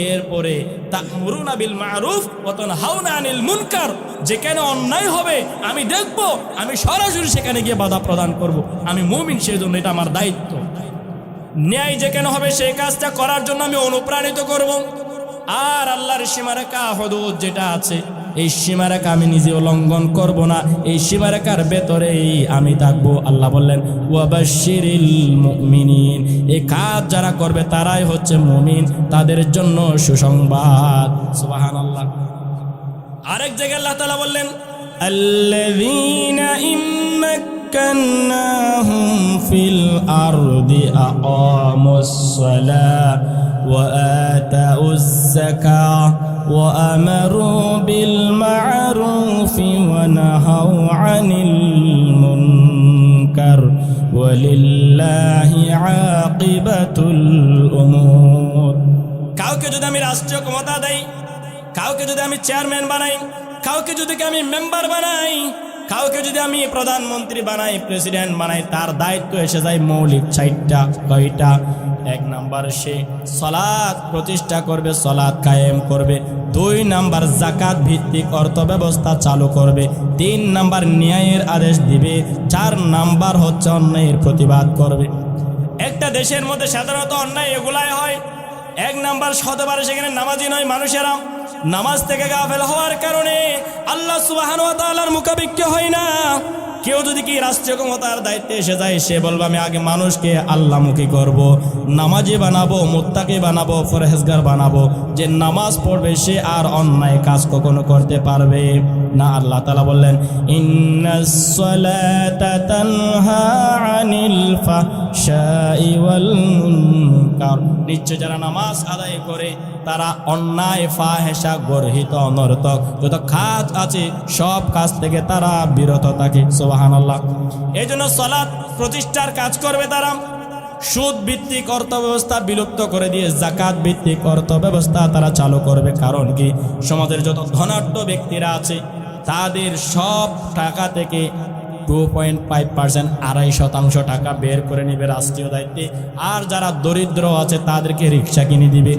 এরপরে তা'মুরুনা বিল মা'রুফ ওয়া তানহাউনা আনিল মুনকার, যেখানে অন্যায় হবে আমি দেখব, আমি সরাসরি সেখানে গিয়ে বাধা প্রদান করব। আমি মুমিন, সেই জন্য এটা আমার দায়িত্ব। ন্যায় যেখানে হবে সেই কাজটা করার জন্য আমি অনুপ্রাণিত করব। আর আল্লাহর সীমারেখা হুদুদ যেটা আছে, এই সীমারেখা আমি নিজে লঙ্ঘন করব না, এই সীমারেখার ভেতরেই আমি থাকবো। আল্লাহ বললেন ওয়াবাশশিরিল মুমিনিন, এই কাজ যারা করবে তারাই হচ্ছে মুমিন, তাদের জন্য সুসংবাদ। সুবহানাল্লাহ। আরেক জায়গায় আল্লাহ তাআলা বললেন আল্লাযীনা ইম্মাক্কান্নাহুম ফিল আরদি আকামুস সালাহ ওয়া আতাউজ যাকাহ ওয়া আমারু বিল মা'রুফি ওয়া নাহাউ আনিল মুনকার ওয়ালিল্লাহি আকিবাতুল উমুর। কাউকে যদি আমি রাষ্ট্রীয় ক্ষমতা দেই, কাউকে যদি আমি চেয়ারম্যান বানাই, কাউকে যদি আমি মেম্বার বানাই, কাউকে যদি আমি প্রধানমন্ত্রী বানাই, প্রেসিডেন্ট বানাই, তার দায়িত্ব এসে যায় মৌলিক 4টা। কয়টা? 1 নাম্বার সে সালাত প্রতিষ্ঠা করবে, সালাত কায়েম করবে। 2 নাম্বার যাকাত ভিত্তিক অর্থ ব্যবস্থা চালু করবে। 3 নাম্বার ন্যায়ের আদেশ দিবে। 4 নাম্বার হচ্ছে অন্যায়ের প্রতিবাদ করবে। একটা দেশের মধ্যে সাধারণত অন্যায় এগুলাই হয়। 1 নাম্বার শতবারে সেখানে নামাজি নয় মানুষেরা, নামাজ থেকে গাফেল হওয়ার কারণে আল্লাহ সুবহানাহু ওয়া তাআলার মুখাপেক্ষী হয় না। কেউ যদি কি রাষ্ট্রীয় ক্ষমতার দায়িত্বে এসে যায়, সে বলবে আমি আগে মানুষকে আল্লাহমুখী করব, নামাজি বানাবো, মুত্তাকি বানাবো, পরহেজগার বানাবো। যে নামাজ পড়বে সে আর অন্যায় কাজ কখনো করতে পারবে না। আল্লাহ তাআলা বললেন ইন্নাস সালাতা তানহা আনিল ফাহশাই ওয়াল মুনকার, নিশ্চয় যারা নামাজ আদায় করে তারা অন্যায়, ফাহেশা, গর্হিত, অনর্থক যত কাজ আছে সব কাজ থেকে তারা বিরত থাকে। সুবহানাল্লাহ। এই জন্য সালাত প্রতিষ্ঠার কাজ করবে তারা। সুদ ভিত্তিক অর্থ ব্যবস্থা বিলুপ্ত করে দিয়ে যাকাত ভিত্তিক অর্থ ব্যবস্থা তারা চালু করবে। কারণ কি, সমাজের যত ধনাঢ্য ব্যক্তিরা আছে তাদের সব টাকা থেকে 2.5% 2.5% টাকা বের করে নেবে রাষ্ট্রীয় দায়িত্বে। আর যারা দরিদ্র আছে তাদেরকে রিক্সা কিনে দিবে,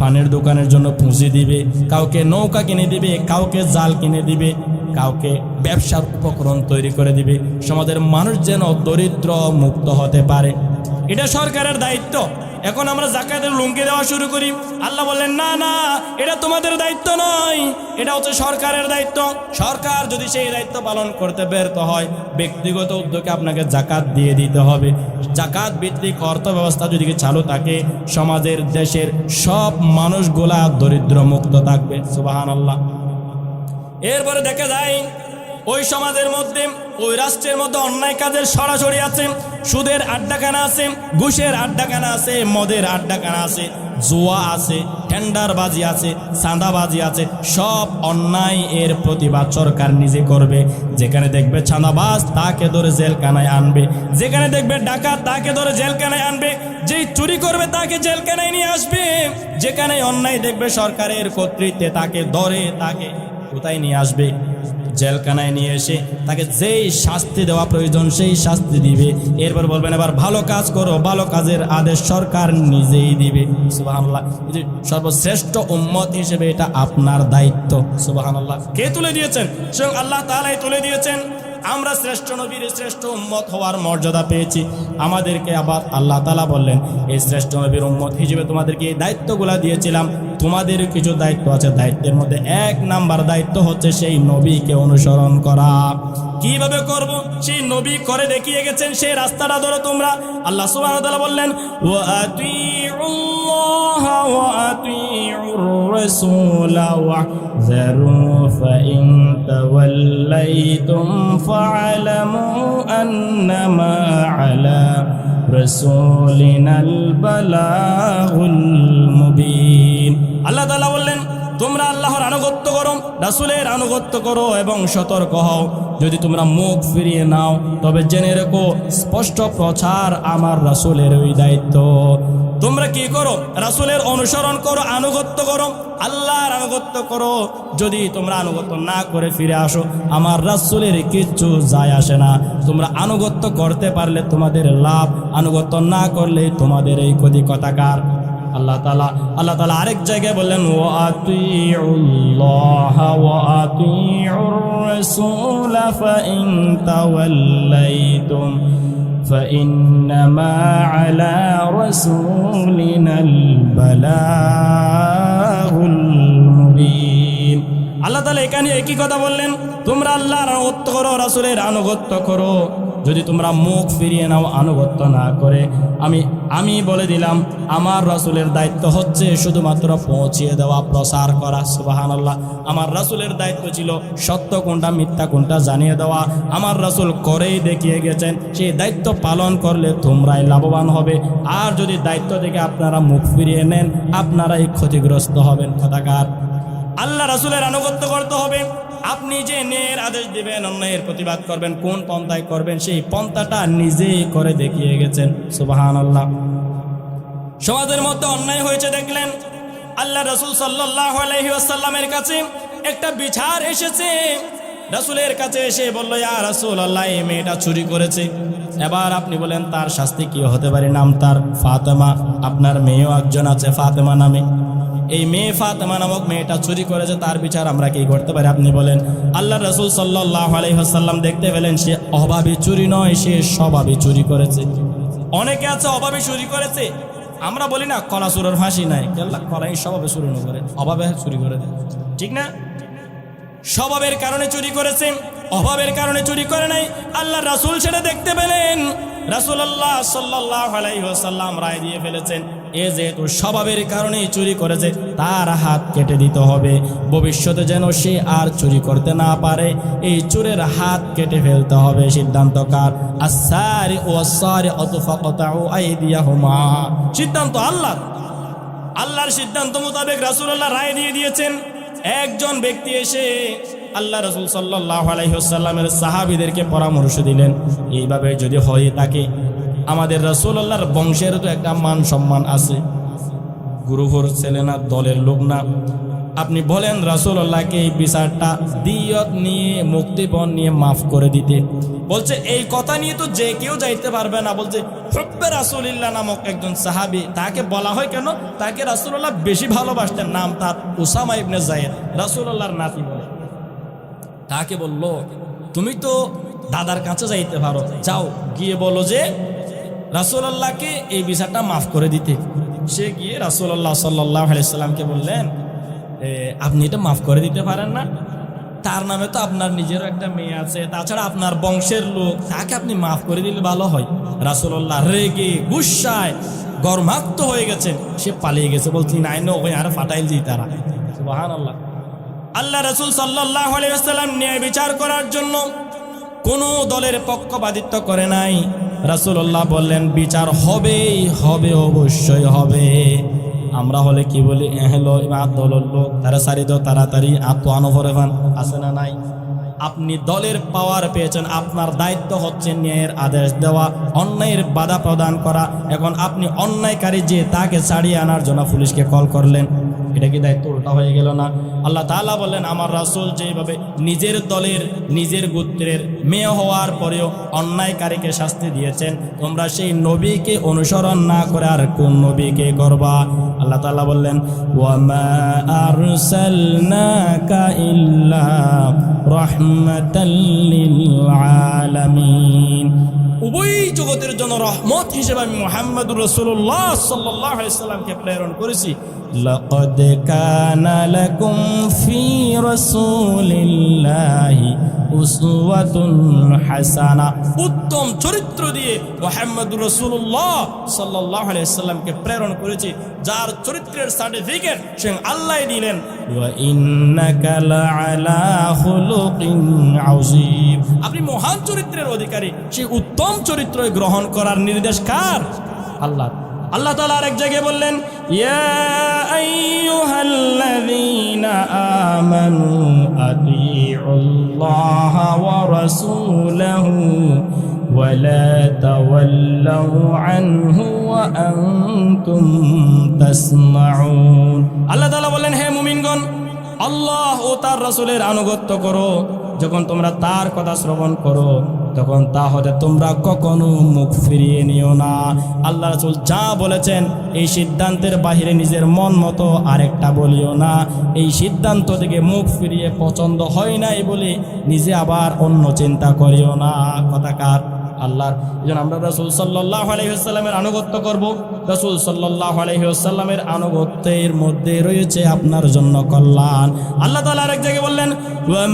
পানের দোকানের জন্য পুঁজি দিবে, কাউকে নৌকা কিনে দিবে, কাউকে জাল কিনে দিবে, কাউকে ব্যবসার উপকরণ তৈরি করে দিবে। সমাজের মানুষ যেন দরিদ্র মুক্ত হতে পারে, এটা সরকারের দায়িত্ব। এখন আমরা যাকাতের লুঙ্গি দেওয়া শুরু করি। আল্লাহ বললেন না না, এটা তোমাদের দায়িত্ব নয়, এটা হচ্ছে সরকারের দায়িত্ব। সরকার যদি সেই দায়িত্ব পালন করতে ব্যর্থ হয়, ব্যক্তিগত উদ্যোগে আপনাকে যাকাত দিয়ে দিতে হবে। যাকাত ভিত্তিক অর্থ ব্যবস্থা যদি চালু থাকে, সমাজের, দেশের সব মানুষগুলা দরিদ্র মুক্ত থাকবে। সুবহানাল্লাহ। এরপরে দেখা যায় ওই সমাজের মধ্যে, ওই রাষ্ট্রের মধ্যে অন্যায় কাজের সরাসরি আছে। সুদের আড্ডাখানা আছে, ঘুষের আড্ডাখানা আছে, মদের আড্ডাখানা আছে, জুয়া আছে, টেন্ডারবাজি আছে, চাঁদাবাজি আছে। সব অন্যায় এর প্রতিবাদ সরকার নিজে করবে। যেখানে দেখবে চাঁদাবাজ তাকে ধরে জেলখানায় আনবে, যেখানে দেখবে ডাকাত তাকে ধরে জেলখানায় আনবে, যেই চুরি করবে তাকে জেলখানায় নিয়ে আসবে। যেখানে অন্যায় দেখবে সরকারের কর্তৃত্বে তাকে ধরে, তাকে কোথায় নিয়ে আসবে? জেলখানায় নিয়ে এসে তাকে যেই শাস্তি দেওয়া প্রয়োজন সেই শাস্তি দিবে। এরপর বলবেন এবার ভালো কাজ করো, ভালো কাজের আদেশ সরকার নিজেই দিবে। সুবহানাল্লাহ। সর্বশ্রেষ্ঠ উম্মত হিসেবে এটা আপনার দায়িত্ব। সুবহানাল্লাহ। কে তুলে দিয়েছেন? স্বয়ং আল্লাহ তাআলাই তুলে দিয়েছেন। আমরা শ্রেষ্ঠ নবীর শ্রেষ্ঠ উম্মত হওয়ার মর্যাদা পেয়েছি। আমাদেরকে আবার আল্লাহ তাআলা বললেন এই শ্রেষ্ঠ নবীর উম্মত হিসেবে তোমাদেরকে এই দায়িত্বগুলো দিয়েছিলাম। তোমাদের কিছু দায়িত্ব আছে, দায়িত্বের মধ্যে 1 নাম্বার দায়িত্ব হচ্ছে সেই নবীকে অনুসরণ করা। কিভাবে করব? সেই নবী করে দেখিয়ে গেছেন, সেই রাস্তাটা ধরো তোমরা। আল্লাহ সুবহানাহু ওয়া তাআলা বললেন ওয়া আতিউল্লাহা ওয়া আতিউর রাসূলা ওয়াহযারু ফাইন তাওয়াল্লাইতুম ফা'লামু আন্নামা আলা রাসূলিনাল বালাগুল মুবিন। আল্লাহ তাআলা বললেন তোমরা আল্লাহর আনুগত্য করো, রাসূলের আনুগত্য করো এবং সতর্ক হও। যদি তোমরা মুখ ফিরিয়ে নাও তবে জেনে রেখো স্পষ্ট প্রচার আমার রাসূলের ওই দায়িত্ব। তোমরা কি করো? রাসূলের অনুসরণ করো, আনুগত্য করো, আল্লাহর আনুগত্য করো। যদি তোমরা আনুগত্য না করে ফিরে আসো, আমার রাসূলের কিচ্ছু যায় আসে না। তোমরা আনুগত্য করতে পারলে তোমাদের লাভ, আনুগত্য না করলে তোমাদের এই ক্ষতি কথাকার। আল্লাহ তাআলা আরেক জায়গায় বললেন ওয়া আতিউল্লাহা ওয়া আতিউর রাসূল ফাইন তাওয়াল্লাইতুম فإنما على رسولنا البلاغ المبين আল্লাহ তাআলা এখানে একই কথা বললেন, তোমরা আল্লাহর আনুগত্য করো, রাসূলের আনুগত্য করো। যদি তোমরা মুখ ফিরিয়ে নাও, আনুগত্য না করে, আমি বলে দিলাম আমার রাসূলের দায়িত্ব হচ্ছে শুধুমাত্র পৌঁছিয়ে দেওয়া, প্রচার করা। সুবহানাল্লাহ। আমার রাসূলের দায়িত্ব ছিল সত্য কোনটা মিথ্যা কোনটা জানিয়ে দেওয়া। আমার রাসূল করেই দেখিয়ে গেছেন, সেই দায়িত্ব পালন করলে তোমরাই লাভবান হবে। আর যদি দায়িত্ব থেকে আপনারা মুখ ফিরিয়ে নেন, আপনারাই ক্ষতিগ্রস্ত হবেন। কথাকার আল্লাহ রাসূলের আনুগত্য করতে হবে। আপনি যে ন্যায়ের আদেশ দিবেন, অন্যায়ের প্রতিবাদ করবেন, কোন পন্থায় করবেন সেই পন্থাটা নিজেই করে দেখিয়ে গেছেন। সুবহানাল্লাহ। সমাজের মধ্যে অন্যায় হয়েছে দেখলেন, আল্লাহ রাসূল সাল্লাল্লাহু আলাইহি ওয়াসাল্লামের কাছে একটা বিচার এসেছে। রাসূলের কাছে এসে বলল, ইয়া রাসূলুল্লাহ, এই মেয়েটা চুরি করেছে। এবার আপনি বলেন তার শাস্তি কি হতে পারে? নাম তার ফাতেমা। আপনার মেয়েও একজন আছে ফাতেমা নামে। এই মেয়ে ফাতেমা নামক মেয়েটা চুরি করেছে, তার বিচার আমরা কি করতে পারি? আপনি বলেন। আল্লাহ রাসূল সাল্লাল্লাহু আলাইহি ওয়াসাল্লাম দেখতে পেলেন সে অভাবে চুরি নয়, সে স্বভাবে চুরি করেছে। অনেকে আছে অভাবে চুরি করেছে। আমরা বলি না কলা চোরের ফাঁসি নাই, কেল্লা কলাই স্বভাবে চুরি না করে, অভাবে চুরি করে দেয়, ঠিক না? স্বভাবের কারণে চুরি করেছে, অভাবের কারণে চুরি করে নাই। আল্লাহ রাসূল সেটা দেখতে পেলেন। রাসূলুল্লাহ সাল্লাল্লাহু আলাইহি ওয়াসাল্লাম রায় দিয়ে ফেলেছেন, এ যেহেতু স্বভাবের কারণেই চুরি করেছে, তার হাত কেটে দিতে হবে। ভবিষ্যতে যেন সে আর চুরি করতে না পারে, এই চোরের হাত কেটে ফেলতে হবে। সিদ্ধান্তকার আস-সারি ওয়াস-সারিআতু ফাকতাউ আইদিয়াহুমা। সিদ্ধান্ত আল্লাহর সিদ্ধান্ত মোতাবেক রাসূলুল্লাহ রায় দিয়ে দিয়েছেন। একজন ব্যক্তি এসে আল্লাহ রাসূল সাল্লাল্লাহু আলাইহি ওয়াসাল্লামের সাহাবীদেরকে পরামর্শ দিলেন, এইভাবে যদি হয় থাকে, আমাদের রাসূলুল্লাহর বংশের তো একটা মান সম্মান আছে, গুরুভর ছেলে না, দলের লোক না। আপনি বলেন রাসূলুল্লাহকে এই বিচারটা দিয়ত নিয়ে, মুক্তিপণ নিয়ে মাফ করে দিতে। বলছে এই কথা নিয়ে তো যে কেউ যাইতে পারবে না। বলছে হুব্বে রাসূলিল্লাহ নামক একজন সাহাবী, তাকে বলা হয় কেন? তাকে রাসূলুল্লাহ বেশি ভালোবাসতেন। নাম তার উসামা ইবনে যায়েদ, রাসূলুল্লাহর নাতি বলে। তাকে বলল, তুমি তো দাদার কাছে যাইতে পারো, যাও গিয়ে বলো যে রাসূলুল্লাহকে এই বিচারটা মাফ করে দিতে। সে গিয়ে রাসূলুল্লাহ সাল্লাল্লাহু আলাইহি সাল্লামকে বললেন, আপনি এটা মাফ করে দিতে পারেন না? তার নামে তো আপনার নিজেরও একটা মেয়ে আছে, তাছাড়া আপনার বংশের লোক, তাকে আপনি মাফ করে দিলে ভালো হয়। রাসূলুল্লাহ রেগে গুসায় গরমাক্ত হয়ে গেছেন, সে পালিয়ে গেছে। বলছি নাই না ওই আর ফাটাইল দিই তারা। সুবহানাল্লাহ। আল্লাহ রাসূল সাল্লাল্লাহু আলাইহি ওয়াসাল্লাম ন্যায় বিচার করার জন্য কোনো দলের পক্ষপাতিত্ব করে নাই। রাসূলুল্লাহ বললেন বিচার হবেই হবে, অবশ্যই হবে। আমরা হলে কি বলি, এহলো দলের লোক, তারা সারি দাও তাড়াতাড়ি, আত্ম আনভরে ভান আছে না নাই? আপনি দলের পাওয়ার পেয়েছেন, আপনার দায়িত্ব হচ্ছে ন্যায়ের আদেশ দেওয়া, অন্যায়ের বাধা প্রদান করা। এখন আপনি অন্যায়কারী যে তাকে ছাড়িয়ে আনার জন্য পুলিশকে কল করলেন, এটা কি দায়িত্ব উল্টা হয়ে গেল না? আল্লাহ তাআলা বললেন, আমার রাসূল যেভাবে নিজের দলের নিজের গোত্রের মেয়ে হওয়ার পরেও অন্যায়কারীকে শাস্তি দিয়েছেন, তোমরা সেই নবীকে অনুসরণ না করে আর কোন নবীকে করবা? আল্লাহ তাআলা বললেন, ওয়ামা আরসালনাকা ইল্লা রাহমাতাল লিল আলামিন। উভয় জগতের জন্য রহমত হিসেবে আমি মুহাম্মদুর রাসূলুল্লাহ সাল্লাল্লাহু আলাইহি সাল্লামকে প্রেরণ করেছি। লাকাদ কানা লাকুম ফি রাসূলিল্লাহি উসওয়াতুন হাসানা। উত্তম চরিত্র দিয়ে মুহাম্মদুর রাসূলুল্লাহ সাল্লাল্লাহু আলাইহি সাল্লামকে প্রেরণ করেছি, যার চরিত্রের সার্টিফিকেট স্বয়ং আল্লাহ দিলেন। ওয়া ইন্নাকা লাআলা খুলুকিন আযীম। আপনি মহান চরিত্রের অধিকারী, সেই উত্তম চরিত্র গ্রহণ করার নির্দেশ কার? আল্লাহ। আল্লাহ তাআলা আরেক জায়গায় বললেন, ইয়া আইয়ুহাল্লাযীনা আমানু আতিউল্লাহ ওয়া রাসূলাহু ওয়া লা তাওয়াল্লাউ আনহু ওয়া আনতুম তাসমাউন। আল্লাহ তাআলা বললেন, হে মুমিনগণ, আল্লাহ ও তার রাসূলের আনুগত্য করো। যখন তোমরা তার কথা শ্রবণ করো তখন তা হতে তোমরা কখনো মুখ ফিরিয়ে নিও না। আল্লাহ রাসূল যা বলেছেন এই সিদ্ধান্তের বাহিরে নিজের মন মতো আরেকটা বলিও না। এই সিদ্ধান্ত থেকে মুখ ফিরিয়ে পছন্দ হয় নাই বলে নিজে আবার অন্য চিন্তা করিও না। কথাকার আল্লাহর। এই জন্য আমরা রাসূল সাল্লাল্লাহু আলাইহি ওয়াসাল্লামের আনুগত্য করব। রাসূল সাল্লাল্লাহু আলাইহি ওয়াসাল্লামের আনুগত্যের মধ্যে রয়েছে আপনার জন্য কল্যাণ। আল্লাহ তাআলা আরেক জায়গায় বললেন, ওয়া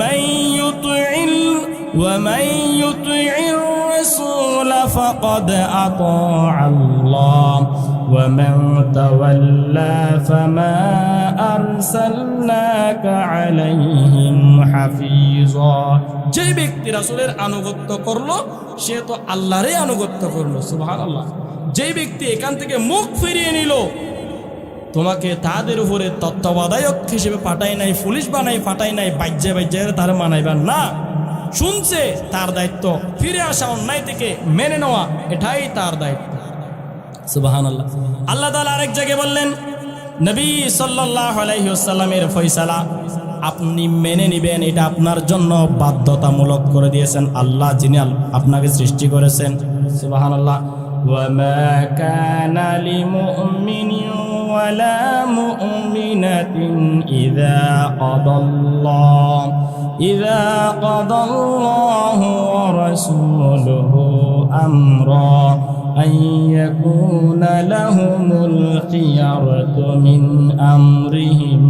মান ইউতি'র রাসূল ফাকাদ আতা'আল্লাহ ওয়া মান তাওয়াল্লা ফামা আরসালনাকা আলাইহিম হাফিজা। যে ব্যক্তি রাসূলের আনুগত্য করলো সে তো আল্লাহরই আনুগত্য করলো। সুবহানাল্লাহ। যে ব্যক্তি এখান থেকে মুখ ফিরিয়ে নিল, তোমাকে তাদের উপরে তত্ত্বাবধায়ক হিসেবে পাঠাই নাই, পুলিশ বানাই পাঠাই নাই, বাজ্যে তার মানাইবার না, শুনছে তার দায়িত্ব ফিরে আসা, অন্যায় থেকে মেনে নেওয়া, এটাই তার দায়িত্ব। সুবহানাল্লাহ। আল্লাহ তাআলা আরেক জায়গায় বললেন, নবী সাল্লাল্লাহু আলাইহি ওয়াসাল্লামের ফয়সালা আপনি মেনে নেবেন, এটা আপনার জন্য বাধ্যতামূলক করে দিয়েছেন আল্লাহ, যিনি আপনাকে সৃষ্টি করেছেন। সুবহানাল্লাহ। ওয়ামা কানা লিমুমিনিন ওয়ালা মুমিনাতিন ইযা কাদাল্লাহু ওয়া রাসূলুহু আমরা أن يكون لهم الخيرة من أمرهم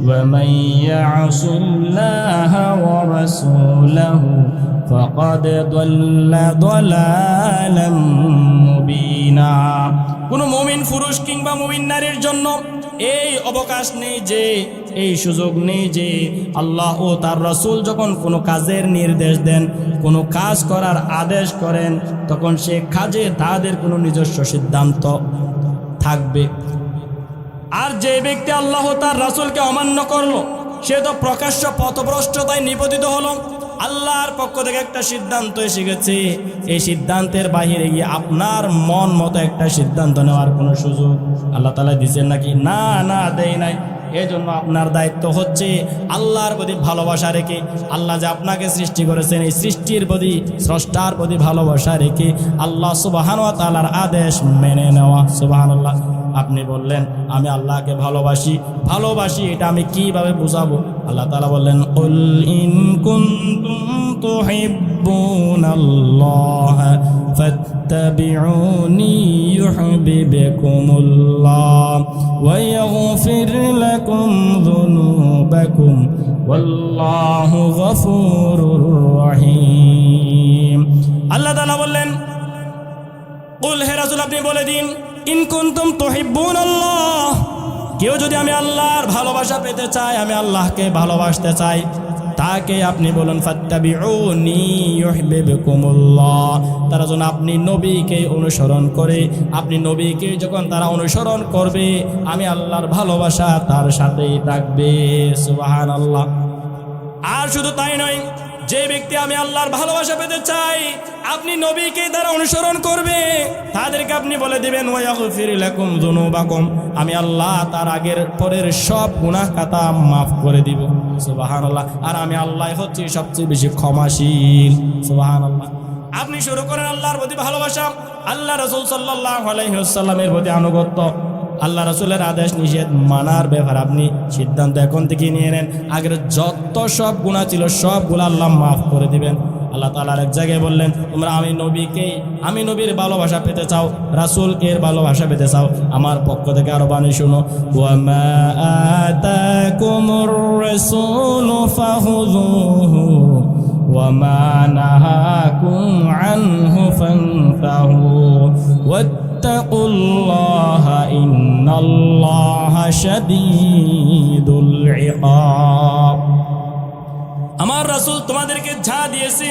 ومن يعص الله ورسوله فقد ضل ضلالا مبينا। কোনো মুমিন পুরুষ কিংবা মুমিন নারীর জন্য এই অবকাশ নেই যে, এই সুযোগ নেই যে আল্লাহ ও তার রাসূল যখন কোনো কাজের নির্দেশ দেন, কোনো কাজ করার আদেশ করেন, তখন সে কাজে তাদের কোনো নিজস্ব সিদ্ধান্ত থাকবে। আর যে ব্যক্তি আল্লাহ তার রাসূলকে অমান্য করলো সে তো প্রকাশ্য পথভ্রষ্টতায় নিপতিত হলো। আল্লাহর পক্ষ থেকে একটা সিদ্ধান্ত এসে গেছে, এই সিদ্ধান্তের বাহিরে গিয়ে আপনার মন মতো একটা সিদ্ধান্ত নেওয়ার কোনো সুযোগ আল্লাহ তাআলা দিয়েছেন নাকি? না, দেয় নাই। এই জন্য আপনার দায়িত্ব হচ্ছে আল্লাহর প্রতি ভালোবাসা রেখে, আল্লাহ যে আপনাকে সৃষ্টি করেছেন এই সৃষ্টির প্রতি, স্রষ্টার প্রতি ভালোবাসা রেখে আল্লাহ সুবহানাহু ওয়া তাআলার আদেশ মেনে নেওয়া। সুবহানাল্লাহ। আপনি বললেন আমি আল্লাহকে ভালোবাসি, এটা আমি কিভাবে বুঝাবো? আল্লাহ তাআলা বললেন, কুল ইন কুনতুম তুহিব্বুনাল্লাহ ফাত্তাবিউনি ইউহিব্বুকুমুল্লাহ ওয়া ইয়াগফির লাকুম যুনুবাকুম ওয়াল্লাহু গফুরুর রহিম। আল্লাহ তাআলা বললেন, কুল হে রাসূল আপনি বলে দিন, ইন কুনতুম তুহিব্বুনাল্লাহ, কেউ যদি আমি আল্লাহর ভালোবাসা পেতে চায়, আমি আল্লাহকে ভালোবাসতে চাই, তাকে আপনি বলুন ফাত্তাবিউনি ইউহিব্বুকুমুল্লাহ, তারা যেন আপনি নবীকে অনুসরণ করে, আপনি নবীকে যখন তারা অনুসরণ করবে আমি আল্লাহর ভালোবাসা তার সাথেই থাকবে। সুবহানাল্লাহ। আর শুধু তাই নয়, যে ব্যক্তি আমি আল্লাহর ভালোবাসা পেতে চাই আপনি নবীকে তারা অনুসরণ করবে, তাদেরকে আপনি বলে দিবেন ওয়া ইয়াগফির লাকুম যুনুবাকুম, আমি আল্লাহ তার আগের পরের সব গুনাহ খাতা মাফ করে দিব। সুবহানাল্লাহ। আর আমি আল্লাহ হচ্ছি সবচেয়ে বেশি ক্ষমাশীল। সুবহানাল্লাহ। আপনি শুরু করেন আল্লাহর প্রতি ভালোবাসা, আল্লাহ রাসূল সাল্লাল্লাহু আলাইহি ওয়াসাল্লামের প্রতি আনুগত্য, আল্লাহ রাসূলের আদেশ নিষেধ মানার ব্যাপারে আপনি সিদ্ধান্ত এখন থেকে নিয়ে নেন। আগের যত সব গুনাহ ছিল সবগুলো আল্লাহ মাফ করে দিবেন। আল্লাহ তাআলা এক জায়গায় বললেন, তোমরা আমি নবীর ভালোবাসা পেতে চাও, রাসূলকে ভালোবাসা পেতে চাও, আমার পক্ষ থেকে আরো বাণী শুনো, ওয়া মা আতাকুমুর রাসূলু ফাখুযুহু ওয়া মা নাহাকুম আনহু ফান্তাহু ওয়াত্তাকুল্লাহা ইন্নাল্লাহা শাদীদুল ইকাব। আমার রাসূল তোমাদেরকে যা দিয়েছে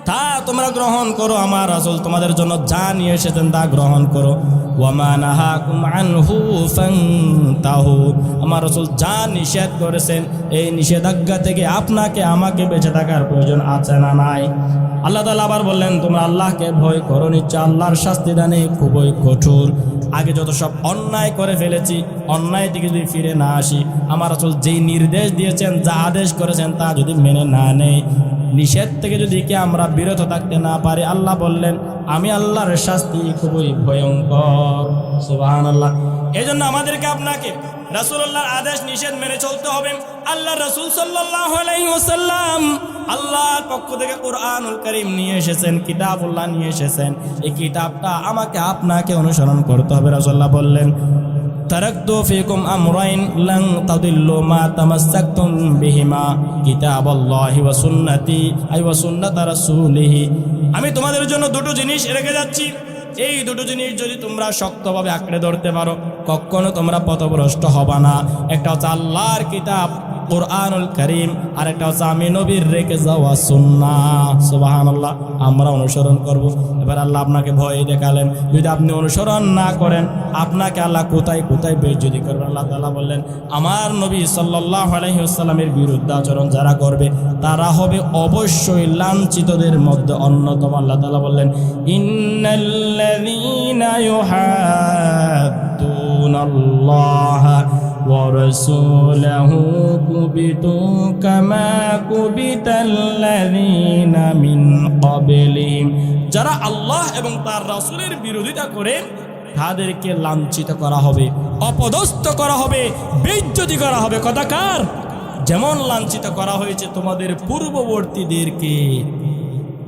তা তোমরা গ্রহণ করো, আমার রাসূল তোমাদের জন্য যা নিয়ে এসেছেন তা গ্রহণ করো। ওয়া মা নাহাকুম আনহু ফান্তাহু, আমার রাসূল যা নিষেধ করেছেন এই নিষেধাজ্ঞা থেকে আপনাকে আমাকে বেঁচে থাকার প্রয়োজন আছে না নাই? আল্লাহ তাআলা আবার বললেন, তোমরা আল্লাহকে ভয় করো, নিশ্চয় আল্লাহর শাস্তি দানে খুবই কঠোর। আগে যত সব অন্যায় করে ফেলেছি, অন্যায় থেকে যদি ফিরে না আসি, আমার রাসূল যেই নির্দেশ দিয়েছেন, যা আদেশ করেছেন তা যদি মেনে না নেই, নিষেধ থেকে যদি কি আমরা বিরত থাকতে না পারি, আল্লাহ বললেন আমি আল্লাহর শাস্তি খুবই ভয়ঙ্কর। সুবহানাল্লাহ। এই জন্য আমাদেরকে আপনাকে রাসূলুল্লাহর আদেশ নিষেধ মেনে চলতে হবে। আল্লাহ রাসূল সাল্লাল্লাহু আলাইহি ওয়াসাল্লাম আল্লাহর পক্ষ থেকে কুরআনুল কারীম নিয়ে এসেছেন, কিতাবুল্লাহ নিয়ে এসেছেন। এই কিতাবটা আমাকে আপনাকে অনুসরণ করতে হবে। রাসূলুল্লাহ বললেন তারাকতু ফিকুম আমরাইন লান তাদিল্লু মা তামাসসাকতুম বিহিমা কিতাবাল্লাহি ওয়া সুন্নতি আই ওয়া সুন্নাত রাসূলিহি। আমি তোমাদের জন্য দুটো জিনিস রেখে যাচ্ছি, এই দুটো জিনিস যদি তোমরা শক্তভাবে আঁকড়ে ধরতে পারো, কখনো তোমরা পথভ্রষ্ট হবা না। একটা হচ্ছে আল্লাহর কিতাব কুরআনুল কারীম, আর একটা হচ্ছে আমি নবীর রেখে যাওয়া সুন্নাহ। সুবহানাল্লাহ। আমরা অনুসরণ করব। এবার আল্লাহ আপনাকে ভয় দেখালেন, যদি আপনি অনুসরণ না করেন আপনাকে আল্লাহ কোথায় কোথায় বেইজ্জতি করবেন। আল্লাহ তাআলা বললেন আমার নবী সাল্লাল্লাহু আলাইহি ওয়াসাল্লামের বিরুদ্ধে আচরণ যারা করবে তারা হবে অবশ্যই লাঞ্ছিতদের মধ্যে অন্যতম। আল্লাহ তাআলা বললেন ইন্নাল্লাযীনা ইউহাদ্দুনাল্লাহা ওয়া রাসূলাহু কুবিতু কামা কুবিতাল্লাযীনা মিন ক্বাবলিহিম। যারা আল্লাহ এবং তার রাসূলের বিরোধিতা করে তাদেরকে লাঞ্ছিত করা হবে, অপদস্থ করা হবে, বেইজ্জতি করা হবে। কথাকার যেমন লাঞ্ছিত করা হয়েছে তোমাদের পূর্ববর্তীদেরকে।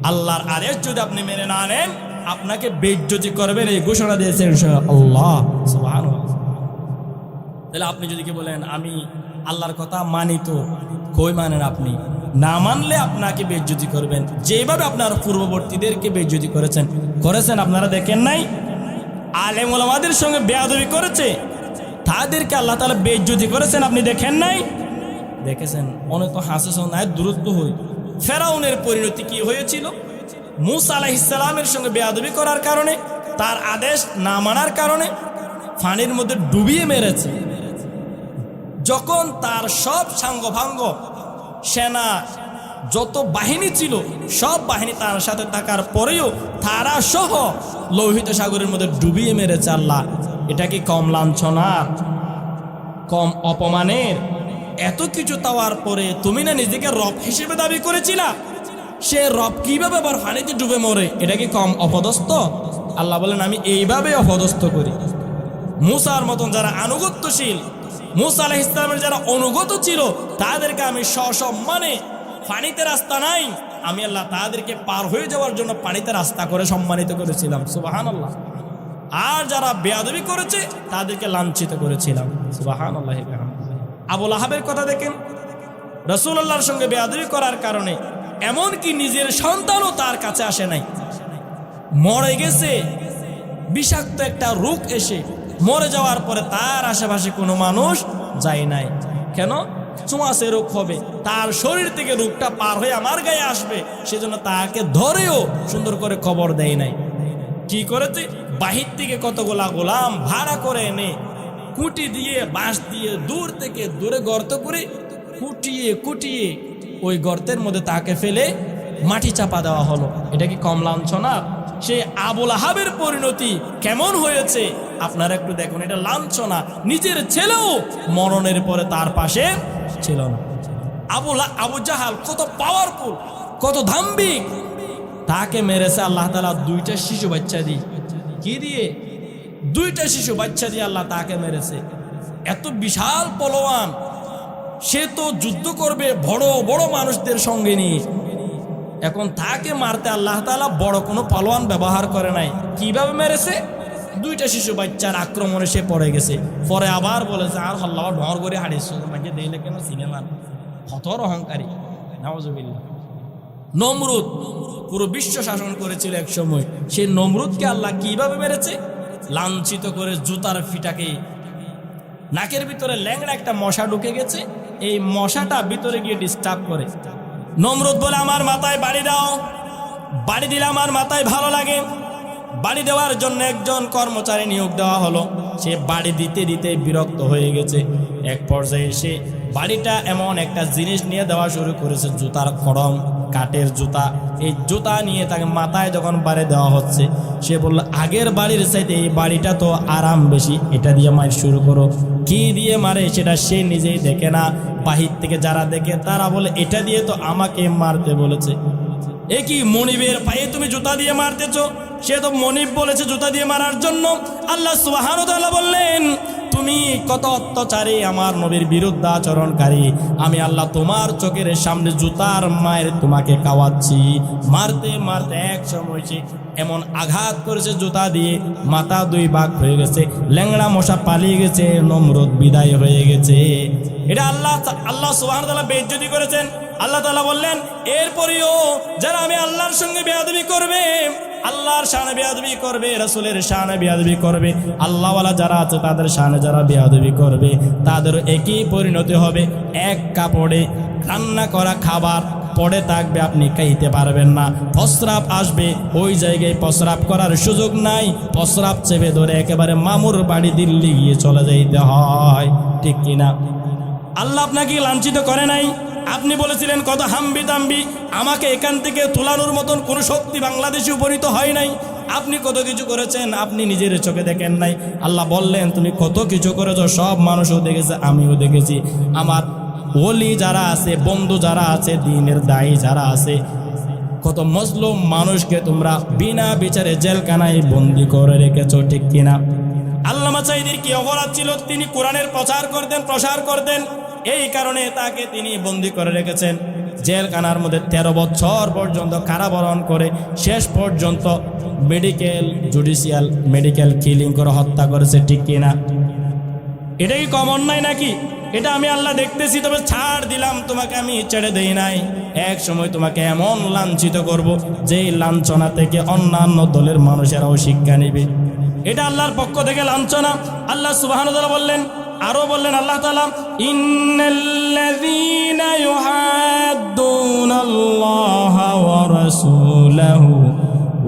আল্লাহর আদেশ যদি আপনি মেনে না নেন আপনাকে বেইজ্জতি করবেন, এই ঘোষণা দিয়েছেন আল্লাহ সুবহানাহু। তাহলে আপনি যদি কি বলেন আমি আল্লাহর কথা মানি, তো কই মানেন আপনি? না মানলে আপনাকে বেইজ্জতি করবেন, যেভাবে আপনার পূর্ববর্তীদেরকে বেইজ্জতি করেছেন আপনারা দেখেন নাই? আলেম ওলামাদের সঙ্গে বেয়াদবি করেছে, তাদেরকে আল্লাহ তাআলা বেইজ্জতি করেছেন, আপনি দেখেন নাই? দেখেছেন। অনেক তো হাসেছেন, দূরত্ব হই। ফেরাউনের পরিণতি কি হয়েছিল? মূসা আলাইহিস সালামের সঙ্গে বেয়াদবি করার কারণে, তার আদেশ না মানার কারণে পানির মধ্যে ডুবিয়ে মেরেছে। যখন তার সব সাঙ্গভাঙ্গ সেনা যত বাহিনী ছিল সব বাহিনী তার সাথে থাকার পরেও তারা সহ লোহিত সাগরের মধ্যে ডুবিয়ে মেরেছে আল্লাহ। এটা কি কম লাঞ্ছনার, কম অপমানের? এত কিছু পাওয়ার পরে তুমি না নিজেকে রব হিসেবে দাবি করেছিলা, সে রব কিভাবে আবার পানিতে ডুবে মরে? এটা কি কম অপদস্থ? আল্লাহ বলেন আমি এইভাবে অপদস্থ করি। মূসার মতন যারা আনুগত্যশীল, মূসা আলাইহিস সালামের যারা অনুগত ছিল তাদেরকে আমি সসম্মানে, পানিতে রাস্তা নাই, আমি আল্লাহ তাদেরকে পার হয়ে যাওয়ার জন্য পানিতে রাস্তা করে সম্মানিত করেছিলাম। সুবহানাল্লাহ। আর যারা বেয়াদবি করেছে তাদেরকে লাঞ্ছিত করেছিলাম। সুবহানাল্লাহ। আবু লাহাবের কথা দেখেন, রাসূলুল্লাহর সঙ্গে বেয়াদবি করার কারণে এমনকি নিজের সন্তানও তার কাছে আসে নাই, মরে গেছে। বিষাক্ত একটা রোগ এসে মরে যাওয়ার পরে তার আশেপাশে কোনো মানুষ যায় নাই। কেন? ছোঁয়াচে রোগ হবে, তার শরীর থেকে রোগটা পার হয়ে আমার গায়ে আসবে, সেজন্য তাকে ধরেও সুন্দর করে খবর দেয় নাই। কি করেছে? বাহির থেকে কতগুলা গোলাম ভাড়া করে এনে কুটি দিয়ে, বাঁশ দিয়ে দূর থেকে দূরে গর্ত করে কুটিয়ে কুটিয়ে ওই গর্তের মধ্যে তাকে ফেলে মাটি চাপা দেওয়া হলো। এটা কি কম লাঞ্ছনা? সেই আবু লাহাবের পরিণতি কেমন হয়েছে আপনারা একটু দেখুন। এটা লাঞ্ছনা। নিজের ছেলেও মরণের পরে তার পাশে ছিল না। আবু জাহাল কত পাওয়ারফুল, কত দাম্ভিক, তাকে মেরেছে আল্লাহ তাআলা দুইটা শিশু বাচ্চা দিয়ে। কি দিয়ে? দুইটা শিশু বাচ্চা দিয়ে আল্লাহ তাকে মেরেছে। এত বিশাল পলোয়ান, সে তো যুদ্ধ করবে বড় বড় মানুষদের সঙ্গে নিয়ে। এখন তাকে মারতে আল্লাহ তাআলা বড় কোনো পালোয়ান ব্যবহার করে নাই। কিভাবে মেরেছে? দুইটা শিশু বাচ্চার আক্রমণে সে পড়ে গেছে। পরে আবার বলেছে আর আল্লাহ ঢর করে হারিয়েছে, মাকে দিলে কেন সিনেমা হতর অহংকারী। নাউজুবিল্লাহ। নমরুদ পুরো বিশ্ব শাসন করেছিল এক সময়, সেই নমরুদকে আল্লাহ কিভাবে মেরেছে? লাঞ্ছিত করে জুতার ফিটাকে, নাকের ভিতরে ল্যাংড়া একটা মশা ঢুকে গেছে, এই মশাটা ভিতরে গিয়ে ডিস্টার্ব করে। নমরুদ বলে আমার মাথায় বাড়ি দাও, বাড়ি দিলে আমার মাথায় ভালো লাগে। বাড়ি দেওয়ার জন্য একজন কর্মচারী নিয়োগ দেওয়া হলো। সে বাড়ি দিতে দিতে বিরক্ত হয়ে গেছে। এক পর্যায়ে সে বাড়িটা এমন একটা জিনিস নিয়ে দেওয়া শুরু করেছে, জুতার খড়ম, কাঠের জুতা। এই জুতা নিয়ে তাকে মাথায় যখন বাড়ি দেওয়া হচ্ছে সে বলল আগের বাড়ির চাইতে এই বাড়িটা তো আরাম বেশি, এটা দিয়ে মার শুরু করো। কি দিয়ে মারে সেটা সে নিজেই দেখে না, বাহির থেকে যারা দেখে তারা বলে এটা দিয়ে তো আমাকে মারতে বলেছে। এ কি মনিবের পায়ে তুমি জুতা দিয়ে মারতেছো? সে তো মনিব বলেছে জুতা দিয়ে মারার জন্য। আল্লাহ সুবহানাহু ওয়া তাআলা বললেন তুমি কত অত্যাচারী, আমার নবীর বিরুদ্ধে আচরণকারী, আমি আল্লাহ তোমার চোখের সামনে জুতার মায়ের তোমাকে খাওয়াচ্ছি। মারতে মারতে এক সময় সে এমন আঘাত করেছে জুতা দিয়ে, মাথা দুই ভাগ হয়ে গেছে, ল্যাংড়া মশা পালিয়ে গেছে, নমরুদ বিদায় হয়ে গেছে। এটা আল্লাহ সুবহানাহু ওয়া তাআলা বেইজ্জতি করেছেন। আল্লাহ তাআলা বললেন এরপরেও যারা আমি আল্লাহর সঙ্গে বেয়াদবি করবে, আল্লাহর শানে বেয়াদবি করবে, রাসূলের শানে বেয়াদবি করবে, আল্লাহওয়ালা যারা আছে তাদের শানে যারা বেয়াদবি করবে তাদের একই পরিণতি হবে। এক কাপড়ে রান্না করা খাবার পড়ে থাকবে, আপনি খাইতে পারবেন না, প্রস্রাব আসবে, ওই জায়গায় প্রস্রাব করার সুযোগ নাই, প্রস্রাব চেপে ধরে একেবারে মামুর বাড়ি দিল্লি গিয়ে চলে যাইতে হয়, ঠিক কিনা? আল্লাহ আপনাকে লাঞ্ছিত করে নাই? আপনি বলেছিলেন কত হাম্বি তাম্বি, আমাকে এখান থেকে তোলানোর মতন কোনো শক্তি বাংলাদেশে উপনীত হয় নাই। আপনি কত কিছু করেছেন, আপনি নিজের চোখে দেখেন নাই। আল্লাহ বললেন তুমি কত কিছু করেছো, সব মানুষও দেখেছে, আমিও দেখেছি। আমার ওলি যারা আছে, বন্ধু যারা আছে, দ্বীনের দায়ী যারা আছে, কত মজলুম মানুষকে তোমরা বিনা বিচারে জেলখানায় বন্দি করে রেখেছো, ঠিক কিনা? আল্লামা সাঈদীর কি অপরাধ ছিল? তিনি কোরআনের প্রসার করতেন, এই কারণে তাকে তিনি বন্দি করে রেখেছেন জেলখানার মধ্যে 13 বছর পর্যন্ত কারাবরণ করে, শেষ পর্যন্ত মেডিকেল কিলিং করে হত্যা করেছে, ঠিক কিনা? এটা কি কম অন্যায় নাকি? এটা আমি আল্লাহ দেখতেছি, তবে ছাড় দিলাম, তোমাকে আমি ছেড়ে দেই নাই। এক সময় তোমাকে এমন লাঞ্ছিত করব যেই লাঞ্ছনা থেকে অন্যান্য দলের মানুষেরাও শিক্ষা নেবে। এটা আল্লাহর পক্ষ থেকে লাঞ্ছনা। আল্লাহ সুবহানাহু ওয়া তাআলা বললেন, আরো বললেন আল্লাহ তাআলা, ইন্নাল্লাযীনা ইউহাদ্দুনাল্লাহা ওয়া রাসূলাহু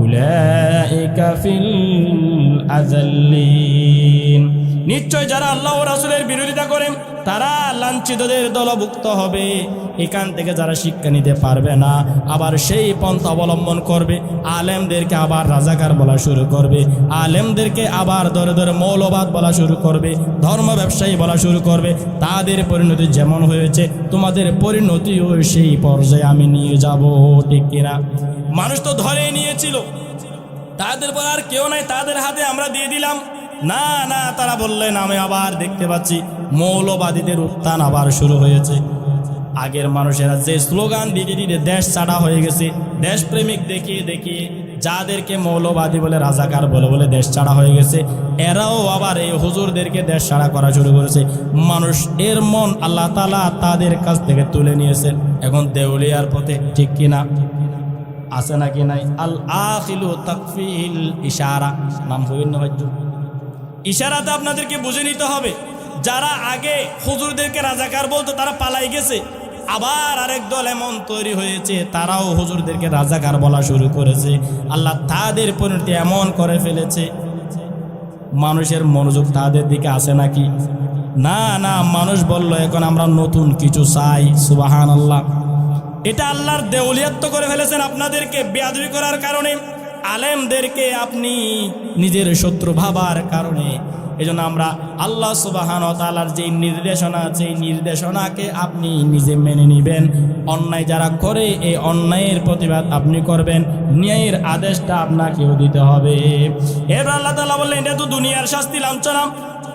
উলাইকা ফিল আযাল্লিন। নিশ্চয় যারা আল্লাহ ও রাসূলের বিরোধিতা করেন তারা লাঞ্ছিতদের দলভুক্ত হবে। এখান থেকে যারা শিক্ষা নিতে পারবে না, আবার সেই পন্থা অবলম্বন করবে, আলেমদেরকে আবার রাজাকার বলা শুরু করবে, আলেমদেরকে আবার ধরে ধরে মৌলবাদ বলা শুরু করবে, ধর্ম ব্যবসায়ী বলা শুরু করবে, তাদের পরিণতি যেমন হয়েছে তোমাদের পরিণতিও সেই পর্যায়ে আমি নিয়ে যাব, ঠিক কিনা? মানুষ তো ধরেই নিয়েছিল, তাদের পর আর কেউ নাই, তাদের হাতে আমরা দিয়ে দিলাম। না না, তারা বললেন আমি আবার দেখতে পাচ্ছি মৌলবাদীদের উত্থান আবার শুরু হয়েছে। আগের মানুষেরা যে স্লোগান দিতে দিতে দেশ ছাড়া হয়ে গেছে, দেশপ্রেমিক দেখিয়ে দেখিয়ে যাদেরকে মৌলবাদী বলে, রাজাকার বলে বলে দেশ ছাড়া হয়ে গেছে, এরাও আবার এই হুজুরদেরকে দেশ ছাড়া করা শুরু করেছে। মানুষ এর মন আল্লাহ তাআলা তাদের কাছ থেকে তুলে নিয়েছেন, এখন দেউলিয়ার পথে, ঠিক কিনা? আছে নাকি নাই? আল আখিলু তাকফিল ইশারা, নাম হইল না? ইশারাতে আপনাদেরকে বুঝে নিতে হবে, যারা আগে হুজুরদেরকে রাজাকার বলতো তারা পালাই গেছে, আবার আরেক দল এমন তৈরি হয়েছে তারাও হুজুরদেরকে রাজাকার বলা শুরু করেছে। আল্লাহ তাদের পরিণতি এমন করে ফেলেছে, মানুষের মনোযোগ তাদের দিকে আসে নাকি? না না, মানুষ বলল এখন আমরা নতুন কিছু চাই। সুবহানাল্লাহ, এটা আল্লাহর দেউলিয়াত্ব করে ফেলেছেন আপনাদেরকে বেয়াদবি করার কারণে, আলেমদেরকে আপনি নিজের শত্রু ভাবার কারণে। এজন্য আমরা আল্লাহ সুবহানাহু ওয়া তাআলার যে নির্দেশনা আছে, এই নির্দেশনাকে আপনি নিজে মেনে নেবেন। অন্যায় যারা করে এই অন্যায়ের প্রতিবাদ আপনি করবেন, ন্যায়ের আদেশটা আপনাকেও দিতে হবে। এবার আল্লাহ তাআলা বললেন এটা তো দুনিয়ার শাস্তি, লাঞ্ছনা,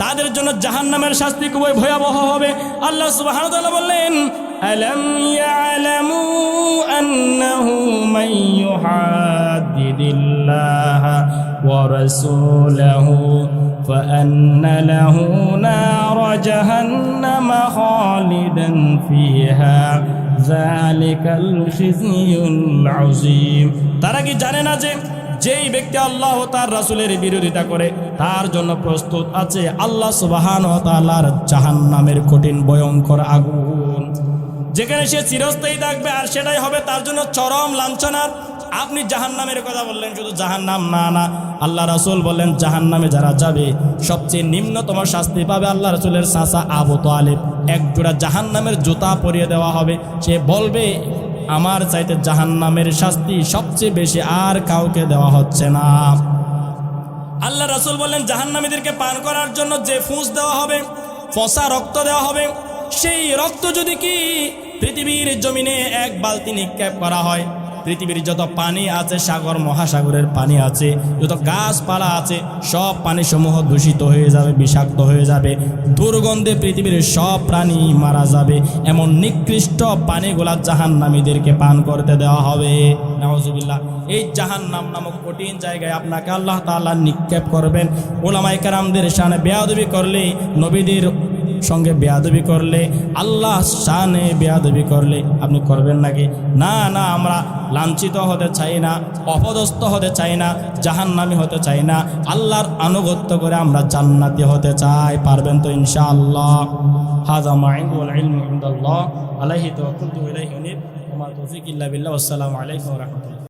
তাদের জন্য জাহান্নামের শাস্তি খুবই ভয়াবহ হবে। আল্লাহ সুবহানাহু ওয়া তাআলা বললেন ألم يعلموا أنه من يحادد الله ورسوله فأن له نار جهنم خالدا فيها ذلك الخزي العظيم। তারা কি জানে না যে যেই ব্যক্তি আল্লাহ ও তার রাসূলের বিরোধিতা করে তার জন্য প্রস্তুত আছে আল্লাহ সুবহানাহু ওয়া তাআলার জাহান্নামের কঠিন ভয়ঙ্কর আগুন, যেখানে সে চিরস্থায়ী থাকবে, আর সেটাই হবে তার জন্য চরম লাঞ্ছনার। আপনি জাহান্নামের কথা বললেন, শুধু জাহান্নাম না, না, আল্লাহ রাসূল বললেন জাহান্নামে যারা যাবে সবচেয়ে নিম্নতম শাস্তি পাবে আল্লাহ রাসূলের চাচা আবু তালিব। এক জোড়া জাহান্নামের জুতা পরিয়ে দেওয়া হবে, সে বলবে আমার চাইতে জাহান্নামের শাস্তি সবচেয়ে বেশি আর কাউকে দেওয়া হচ্ছে না। আল্লাহ রাসূল বললেন জাহান্নামীদেরকে পান করার জন্য যে ফুঁস দেওয়া হবে, পচা রক্ত দেওয়া হবে, সেই রক্ত যদি কি পৃথিবীর জমিনে এক বালতি নিক্ষেপ করা হয়, পৃথিবীর যত পানি আছে, সাগর মহাসাগরের পানি আছে, যত গাছপালা আছে, সব পানি সমূহ দূষিত হয়ে যাবে, বিষাক্ত হয়ে যাবে, দুর্গন্ধে পৃথিবীর সব প্রাণী মারা যাবে। এমন নিকৃষ্ট পানিগুলা জাহান্নামীদেরকে পান করতে দেওয়া হবে। নাউজুবিল্লাহ। এই জাহান্নাম নামক কঠিন জায়গায় আপনাকে আল্লাহ তাআলা নিক্ষেপ করবেন। উলামায়ে কেরামদের শানে বেয়াদবি করলে, নবীদের সঙ্গে বেয়াদবি করলে, আল্লাহ শানে বেয়াদবি করলে আপনি করবেন নাকি? না না, আমরা লাঞ্ছিত হতে চাই না, অপদস্থ হতে চাই না, জাহান্নামী হতে চাই না, আল্লাহর আনুগত্য করে আমরা জান্নাতি হতে চাই। পারবেন তো ইনশাআল্লাহ? হাযা মা ইনদি ওয়াল ইলমু ইনদাল্লাহ আলাইহি তাওয়াক্কালতু ওয়া ইলাইহি উনীব ওয়া মা তাওফীকি ইল্লা বিল্লাহ। আসসালামু আলাইকুম ওয়া রাহমাতুল্লাহ।